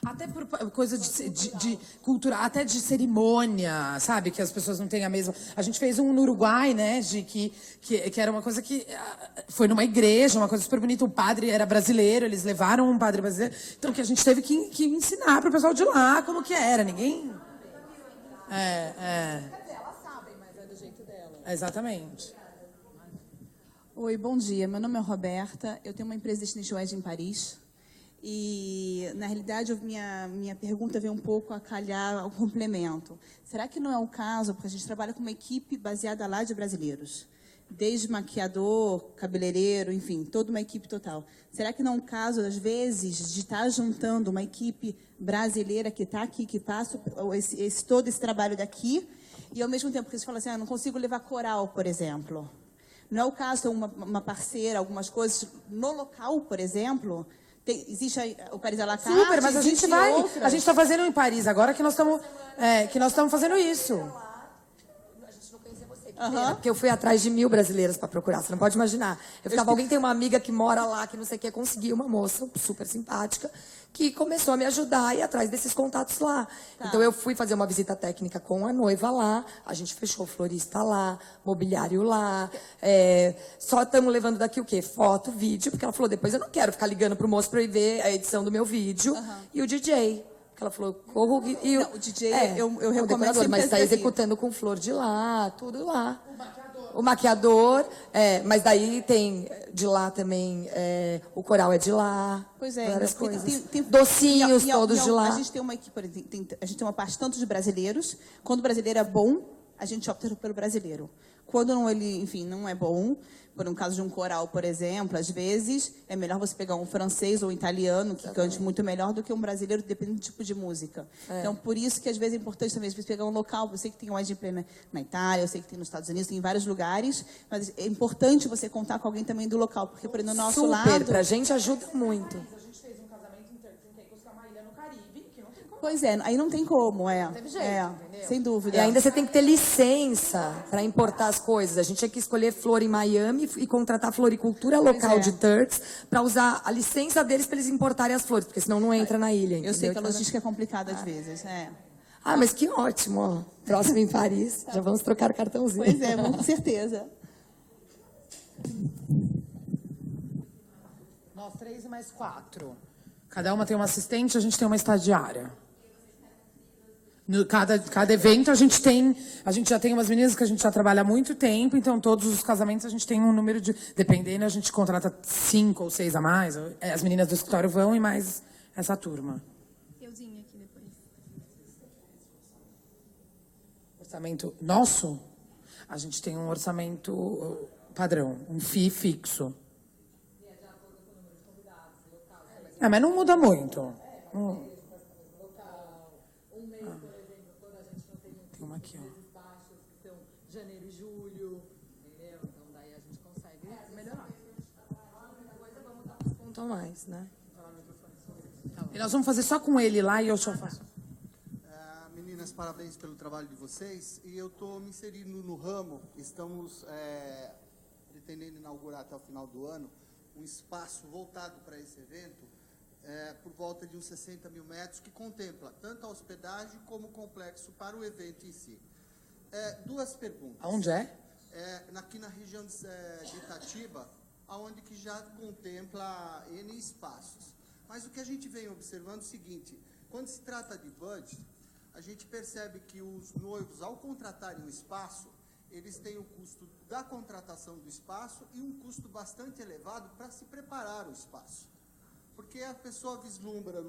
B: Até por coisa de cultura, até de cerimônia, sabe? Que as pessoas não têm a mesma... A gente fez um no Uruguai, né? Que era uma coisa que... Foi numa igreja, uma coisa super bonita. O padre era brasileiro, eles levaram um padre brasileiro. Então, que a gente teve que ensinar para o pessoal de lá como que era. Ninguém... Elas sabem, mas é do jeito dela. Exatamente.
H: Oi, bom dia. Meu nome é Roberta. Eu tenho uma empresa de Destination Wedding em Paris. E, na realidade, minha pergunta vem um pouco a calhar o complemento. Será que não é o caso, porque a gente trabalha com uma equipe baseada lá de brasileiros? Desde maquiador, cabeleireiro, enfim, toda uma equipe total. Será que não é o caso, às vezes, de estar juntando uma equipe brasileira que está aqui, que passa todo esse trabalho daqui, e, ao mesmo tempo, que você fala assim, não consigo levar coral, por exemplo. Não é o caso de uma parceira, algumas coisas no local, por exemplo. Existe o Paris à la carte.
B: Super, mas a gente vai. A gente está fazendo em Paris agora que nós estamos fazendo isso.
J: Porque eu fui atrás de 1000 brasileiras para procurar, você não pode imaginar. Alguém tem uma amiga que mora lá, que não sei o que, consegui uma moça super simpática, que começou a me ajudar a ir atrás desses contatos lá. Tá. Então eu fui fazer uma visita técnica com a noiva lá, a gente fechou florista lá, mobiliário lá, só estamos levando daqui o quê? Foto, vídeo, porque ela falou, depois eu não quero ficar ligando pro moço para ir ver a edição do meu vídeo, e o DJ. Ela falou, corro e
H: o DJ, eu recomendo sempre.
J: Mas está executando com flor de lá, tudo lá. O maquiador, mas daí tem de lá também, o coral é de lá.
H: Pois é,
J: várias coisas. Tem docinhos todos de lá.
H: A gente tem uma equipe, a gente tem uma parte tanto de brasileiros. Quando o brasileiro é bom, a gente opta pelo brasileiro. Quando não, ele, enfim, não é bom, por um caso de um coral, por exemplo, às vezes é melhor você pegar um francês ou um italiano que cante muito melhor do que um brasileiro, dependendo do tipo de música. Então, por isso que às vezes é importante também você pegar um local. Eu sei que tem um wedding planner na Itália, eu sei que tem nos Estados Unidos, tem em vários lugares, mas é importante você contar com alguém também do local, porque por no nosso lado...
J: Super, pra gente ajuda muito.
B: A gente fez um casamento com a Maíra no Caribe, que não tem como.
H: Pois é, aí não tem como,
B: Não teve jeito, entendeu?
H: Sem dúvida.
J: E ainda você tem que ter licença para importar as coisas. A gente tinha que escolher flor em Miami e contratar a floricultura local de Turks para usar a licença deles para eles importarem as flores, porque senão não entra na ilha.
H: Eu sei que a logística é complicada às vezes.
J: Ah, mas que ótimo, ó. Próximo em Paris, já vamos trocar o cartãozinho.
H: Pois é, com certeza.
B: Nós 3 e mais 4. Cada uma tem uma assistente, a gente tem uma estagiária. No cada evento a gente já tem umas meninas que a gente já trabalha há muito tempo, então todos os casamentos a gente tem um número de, dependendo, a gente contrata 5 ou 6 a mais. As meninas do escritório vão e mais essa turma.
H: Euzinha aqui depois.
B: Orçamento nosso, a gente tem um orçamento padrão, um FII fixo. Mas não muda muito. Tem uma aqui, ó.
C: Janeiro e julho, entendeu? Então daí a gente consegue melhorar.
J: Ponto mais, né?
B: E nós vamos fazer só com ele lá e eu só faço.
K: Meninas, parabéns pelo trabalho de vocês. E eu estou me inserindo no ramo. Estamos pretendendo inaugurar até o final do ano um espaço voltado para esse evento, por volta de uns 60 mil metros, que contempla tanto a hospedagem como o complexo para o evento em si. 2 perguntas.
B: Aonde é?
K: Aqui na região de Itatiba, onde que já contempla N espaços. Mas o que a gente vem observando é o seguinte: quando se trata de budget, a gente percebe que os noivos, ao contratarem o espaço, eles têm o custo da contratação do espaço e um custo bastante elevado para se preparar o espaço. Porque a pessoa vislumbra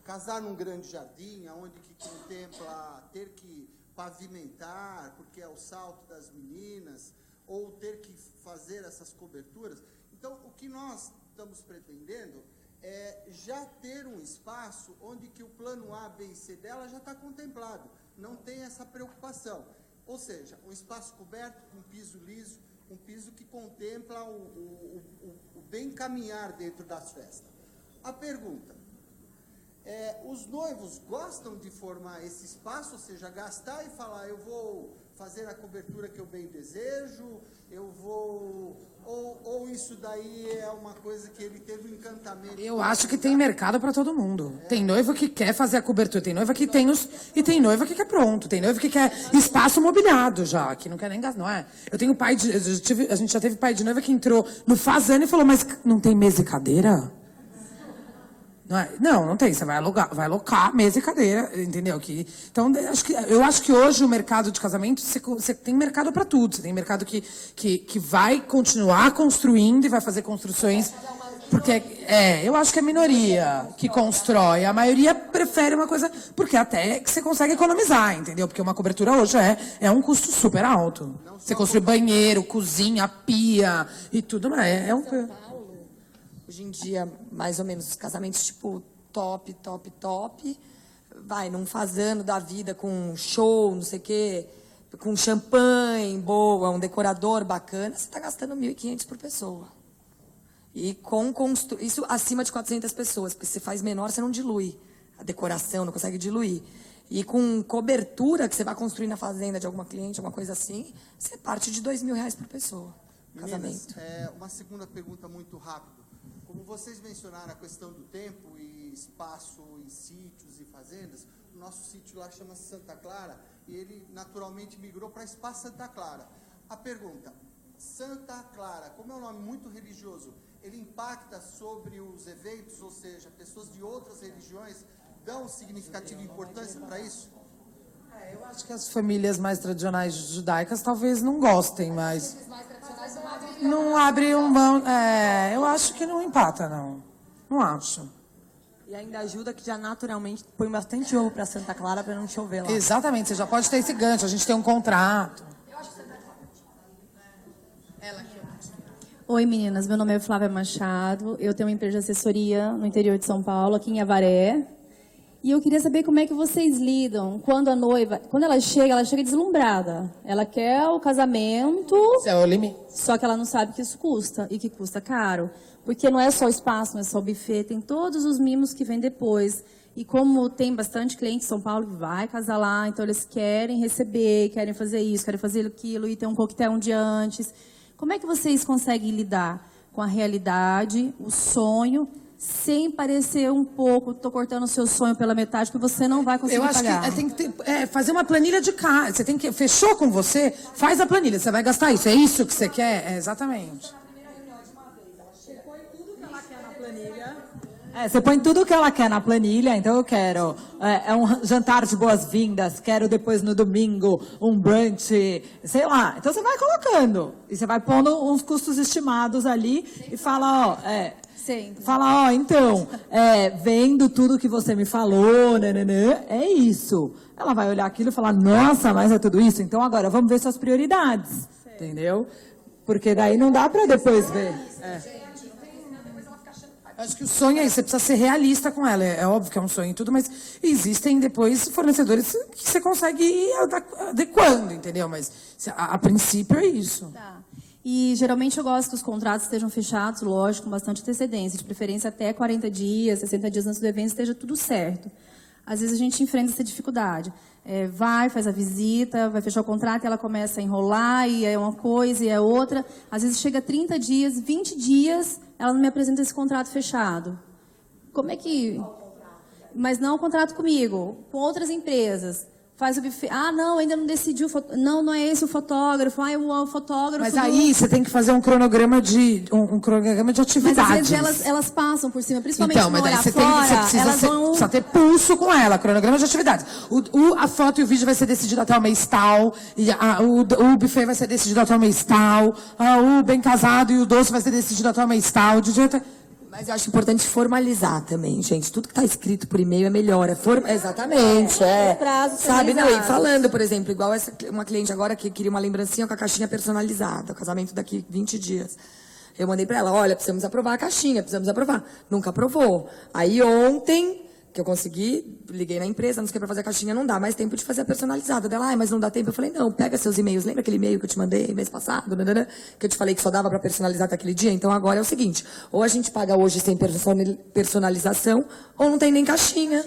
K: casar num grande jardim, onde que contempla ter que pavimentar, porque é o salto das meninas, ou ter que fazer essas coberturas. Então, o que nós estamos pretendendo é já ter um espaço onde que o plano A, B e C dela já está contemplado. Não tem essa preocupação. Ou seja, um espaço coberto com piso liso, um piso que contempla o bem caminhar dentro das festas. A pergunta: os noivos gostam de formar esse espaço, ou seja, gastar e falar, eu vou fazer a cobertura que eu bem desejo, eu vou... Ou isso daí é uma coisa que ele teve um encantamento?
B: Eu acho que tem mercado para todo mundo. Tem noiva que quer fazer a cobertura, tem noiva que tem e tem noiva que quer pronto, tem noiva que quer espaço mobiliado já, que não quer nem gastar, não é? Eu tenho pai a gente já teve pai de noiva que entrou no fazano e falou, mas não tem mesa e cadeira? Não tem. Você vai alocar mesa e cadeira, entendeu? Então, eu acho que hoje o mercado de casamento, você tem mercado para tudo. Você tem mercado que vai continuar construindo e vai fazer construções. Porque eu acho que é a minoria que constrói. A maioria prefere uma coisa, porque até que você consegue economizar, entendeu? Porque uma cobertura hoje é um custo super alto. Você construir banheiro, cozinha, pia e tudo mais.
J: Hoje em dia, mais ou menos, os casamentos, tipo, top, vai num fazano da vida com show, não sei o quê, com champanhe boa, um decorador bacana, você está gastando 1.500 por pessoa. E isso acima de 400 pessoas, porque se você faz menor, você não dilui a decoração, não consegue diluir. E com cobertura que você vai construir na fazenda de alguma cliente, alguma coisa assim, você parte de R$2.000 por pessoa.
K: Meninas,
J: Casamento.
K: uma segunda pergunta muito rápida. Como vocês mencionaram a questão do tempo e espaço em sítios e fazendas, o nosso sítio lá chama Santa Clara e ele naturalmente migrou para Espaço Santa Clara. A pergunta, Santa Clara, como é um nome muito religioso, ele impacta sobre os eventos, ou seja, pessoas de outras religiões dão significativa importância para isso?
B: Eu acho que as famílias mais tradicionais judaicas talvez não gostem, mas não abre um mão. Eu acho que não empata, não. Não acho.
A: E ainda ajuda que já naturalmente põe bastante ovo para Santa Clara para não chover lá.
B: Exatamente, você já pode ter esse gancho, a gente tem um contrato.
L: Oi, meninas. Meu nome é Flávia Machado. Eu tenho uma empresa de assessoria no interior de São Paulo, aqui em Avaré. E eu queria saber como é que vocês lidam quando a noiva, quando ela chega deslumbrada. Ela quer o casamento, só que ela não sabe que isso custa e que custa caro. Porque não é só o espaço, não é só o buffet, tem todos os mimos que vêm depois. E como tem bastante cliente em São Paulo que vai casar lá, então eles querem receber, querem fazer isso, querem fazer aquilo e ter um coquetel um dia antes. Como é que vocês conseguem lidar com a realidade, o sonho, sem parecer um pouco, estou cortando o seu sonho pela metade, porque você não vai conseguir pagar?
B: Eu acho que tem que fazer uma planilha de casa. Você tem que, fechou com você, faz a planilha. Você vai gastar isso, é isso que você quer? Exatamente.
C: Você põe tudo o que ela quer na planilha, então eu quero um jantar de boas-vindas, quero depois no domingo um brunch, sei lá. Então você vai colocando e você vai pondo uns custos estimados ali e fala, então, vendo tudo que você me falou, é isso. Ela vai olhar aquilo e falar, nossa, mas é tudo isso? Então agora vamos ver suas prioridades, entendeu? Porque daí não dá para depois ver.
B: Acho que o sonho é isso, você precisa ser realista com ela. É óbvio que é um sonho e tudo, mas existem depois fornecedores que você consegue ir adequando, entendeu? Mas a princípio é isso.
L: Tá. E geralmente eu gosto que os contratos estejam fechados, lógico, com bastante antecedência, de preferência até 40 dias, 60 dias antes do evento, esteja tudo certo. Às vezes a gente enfrenta essa dificuldade. Faz a visita, vai fechar o contrato e ela começa a enrolar, e é uma coisa e é outra. Às vezes chega 30 dias, 20 dias, ela não me apresenta esse contrato fechado. Como é que... Mas não o contrato comigo, com outras empresas. Faz o buffet. Não, ainda não decidiu. Não é esse o fotógrafo. O fotógrafo.
B: Mas aí você tem que fazer um cronograma de atividades.
L: Mas às vezes elas passam por cima, principalmente
B: então, mas
L: no
B: daí você
L: fora,
B: precisa ter pulso com ela, cronograma de atividades. A foto e o vídeo vai ser decidido até o mês tal, e o buffet vai ser decidido até o mês tal, o bem casado e o doce vai ser decidido até o mês tal.
J: Mas eu acho importante formalizar também, gente. Tudo que está escrito por e-mail é melhor. Exatamente, sabe? Não, e falando, por exemplo, igual uma cliente agora que queria uma lembrancinha com a caixinha personalizada. O casamento daqui 20 dias. Eu mandei para ela, olha, precisamos aprovar a caixinha, precisamos aprovar. Nunca aprovou. Aí ontem, que eu consegui, liguei na empresa, não sei o que, para fazer a caixinha, não dá mais tempo de fazer a personalizada. Dela, mas não dá tempo. Eu falei, não, pega seus e-mails. Lembra aquele e-mail que eu te mandei mês passado? Que eu te falei que só dava para personalizar até aquele dia? Então agora é o seguinte, ou a gente paga hoje sem personalização, ou não tem nem caixinha.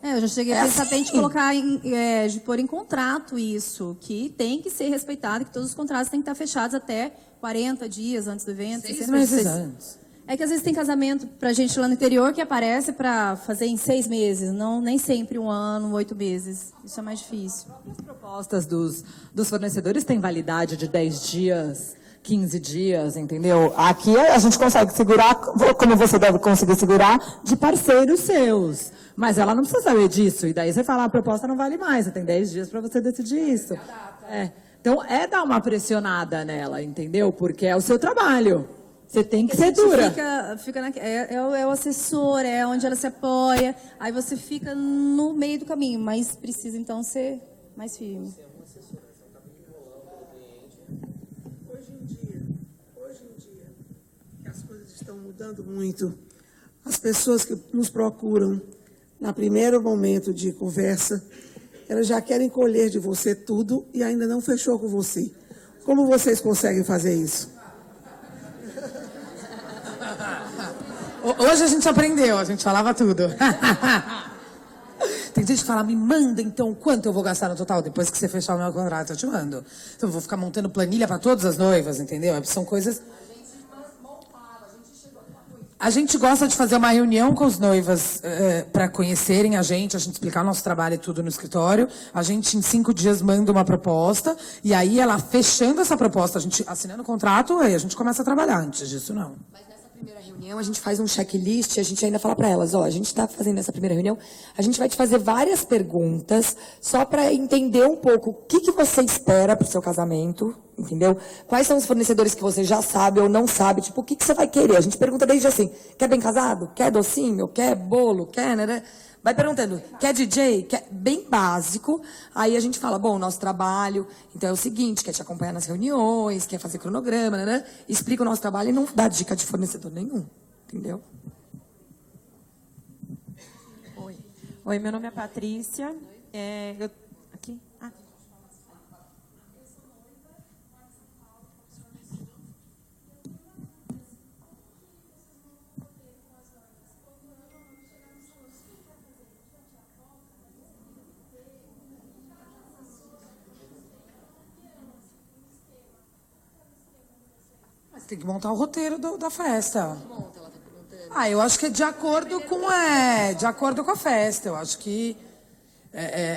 L: Eu já cheguei a pensar até de colocar, de pôr em contrato isso, que tem que ser respeitado, que todos os contratos têm que estar fechados até 40 dias antes do evento.
B: 6 meses antes.
L: É que às vezes tem casamento pra gente lá no interior que aparece para fazer em 6 meses, nem sempre 1 ano, 8 meses. Isso é mais difícil.
C: As propostas dos fornecedores têm validade de 10 dias, 15 dias, entendeu? Aqui a gente consegue segurar, como você deve conseguir segurar, de parceiros seus. Mas ela não precisa saber disso. E daí você fala, a proposta não vale mais, você tem 10 dias para você decidir isso. Então, dar uma pressionada nela, entendeu? Porque é o seu trabalho. Você tem que ser dura.
L: É o assessor, é onde ela se apoia. Aí você fica no meio do caminho, mas precisa, então, ser mais firme.
M: Hoje em dia, que as coisas estão mudando muito, as pessoas que nos procuram no primeiro momento de conversa, elas já querem colher de você tudo e ainda não fechou com você. Como vocês conseguem fazer isso?
B: Hoje a gente aprendeu, a gente falava tudo. Tem gente que fala, me manda então quanto eu vou gastar no total depois que você fechar o meu contrato, eu te mando. Então eu vou ficar montando planilha para todas as noivas, entendeu? São coisas... A gente gosta de fazer uma reunião com os noivas para conhecerem a gente explicar o nosso trabalho e tudo no escritório. A gente, em 5 dias, manda uma proposta. E aí, ela fechando essa proposta, a gente assinando o contrato, aí a gente começa a trabalhar. Antes disso, não.
J: Mas nessa primeira reunião, a gente faz um checklist, a gente ainda fala para elas, a gente está fazendo essa primeira reunião, a gente vai te fazer várias perguntas, só para entender um pouco o que você espera para o seu casamento, entendeu? Quais são os fornecedores que você já sabe ou não sabe, tipo, o que você vai querer? A gente pergunta desde assim, quer bem casado? Quer docinho? Quer bolo? Quer, né? Vai perguntando, quer DJ? Quer... Bem básico. Aí a gente fala, bom, nosso trabalho, então é o seguinte, quer te acompanhar nas reuniões, quer fazer cronograma, né? Explica o nosso trabalho e não dá dica de fornecedor nenhum, entendeu?
N: Oi, meu nome é Patrícia. Aqui?
B: Tem que montar o roteiro da festa. Eu acho que é de acordo com a festa. Eu acho que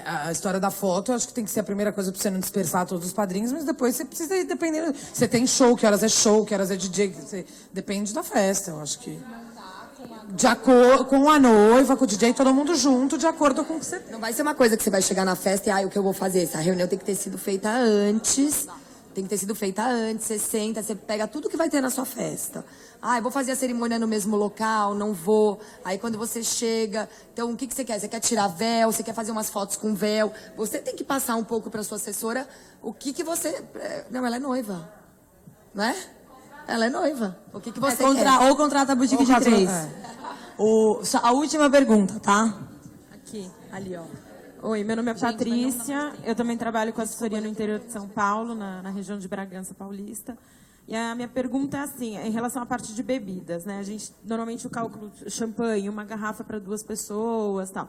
B: a história da foto, eu acho que tem que ser a primeira coisa para você não dispersar todos os padrinhos, mas depois você precisa ir dependendo. Você tem show, que horas é DJ, depende da festa, eu acho que. De acordo com a noiva, com o DJ, todo mundo junto, de acordo com o que você.
J: Não vai ser uma coisa que você vai chegar na festa e o que eu vou fazer? Essa reunião tem que ter sido feita antes. Você senta, você pega tudo que vai ter na sua festa. Eu vou fazer a cerimônia no mesmo local, não vou. Aí quando você chega, então o que você quer? Você quer tirar véu? Você quer fazer umas fotos com véu? Você tem que passar um pouco para sua assessora o que você... Não, ela é noiva, não é? Ela é noiva. O que você quer?
A: Ou contrata a boutique de 3. A última pergunta, tá?
N: Aqui, ali, ó. Oi, meu nome é Patrícia, eu também trabalho com assessoria no interior de São Paulo, na região de Bragança Paulista. E a minha pergunta é assim, em relação à parte de bebidas, né? A gente, normalmente o cálculo champanhe, uma garrafa para 2 pessoas, tal.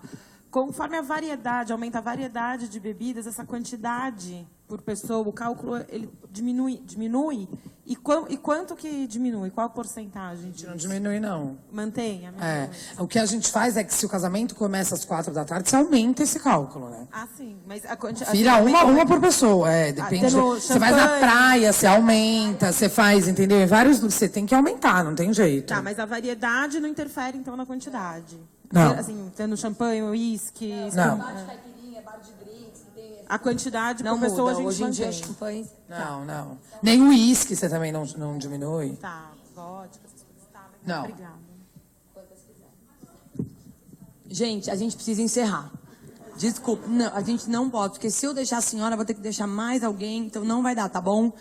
N: Conforme a variedade, aumenta a variedade de bebidas, essa quantidade por pessoa, o cálculo ele diminui? E quanto que diminui? Qual a porcentagem?
B: Não diminui, não.
N: Mantém?
B: O que a gente faz é que se o casamento começa às 4 da tarde, você aumenta esse cálculo, né?
N: Sim. Mas a quantidade...
B: Vira uma por pessoa, depende. Você vai na praia, você aumenta, você faz, entendeu? Em vários... Você tem que aumentar, não tem jeito.
N: Tá, mas a variedade não interfere, então, na quantidade?
B: Não.
N: Assim, tendo champanhe, uísque...
B: Não.
N: A quantidade
J: não
N: por pessoa
J: muda.
N: a gente
J: Hoje em dia,
N: mantém.
J: champanhe...
B: Não. Nem o uísque você também não diminui.
N: Tá, vodka, essas coisas. Tá,
B: não.
N: Obrigada.
A: Gente, a gente precisa encerrar. Desculpa, não, a gente não pode, porque se eu deixar a senhora, eu vou ter que deixar mais alguém, então não vai dar, tá bom?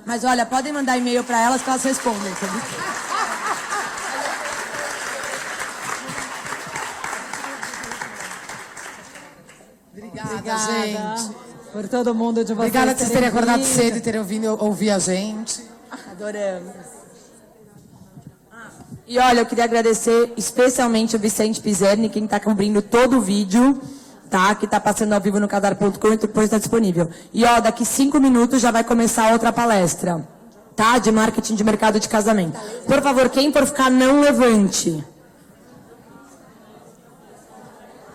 A: Mas olha, podem mandar e-mail para elas que elas respondem, sabe?
B: Obrigada, gente.
C: Por todo mundo de vocês.
B: Obrigada por vocês terem acordado cedo e terem ouvido a gente.
A: Adoramos. E olha, eu queria agradecer especialmente o Vicente Pizerni, quem está cobrindo todo o vídeo, tá? Que está passando ao vivo no cadar.com e depois está disponível. E ó, daqui 5 minutos já vai começar outra palestra, tá? De marketing de mercado de casamento. Por favor, quem for ficar, não levante.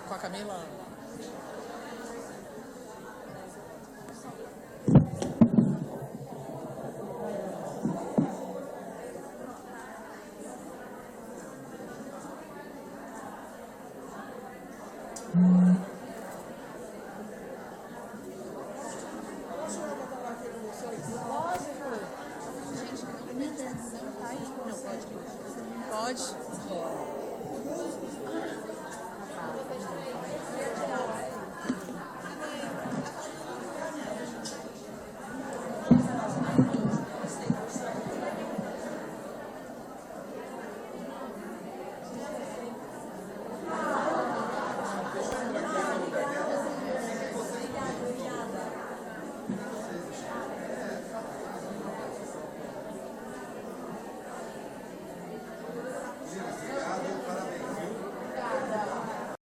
B: Com a Camila.
A: Obrigada.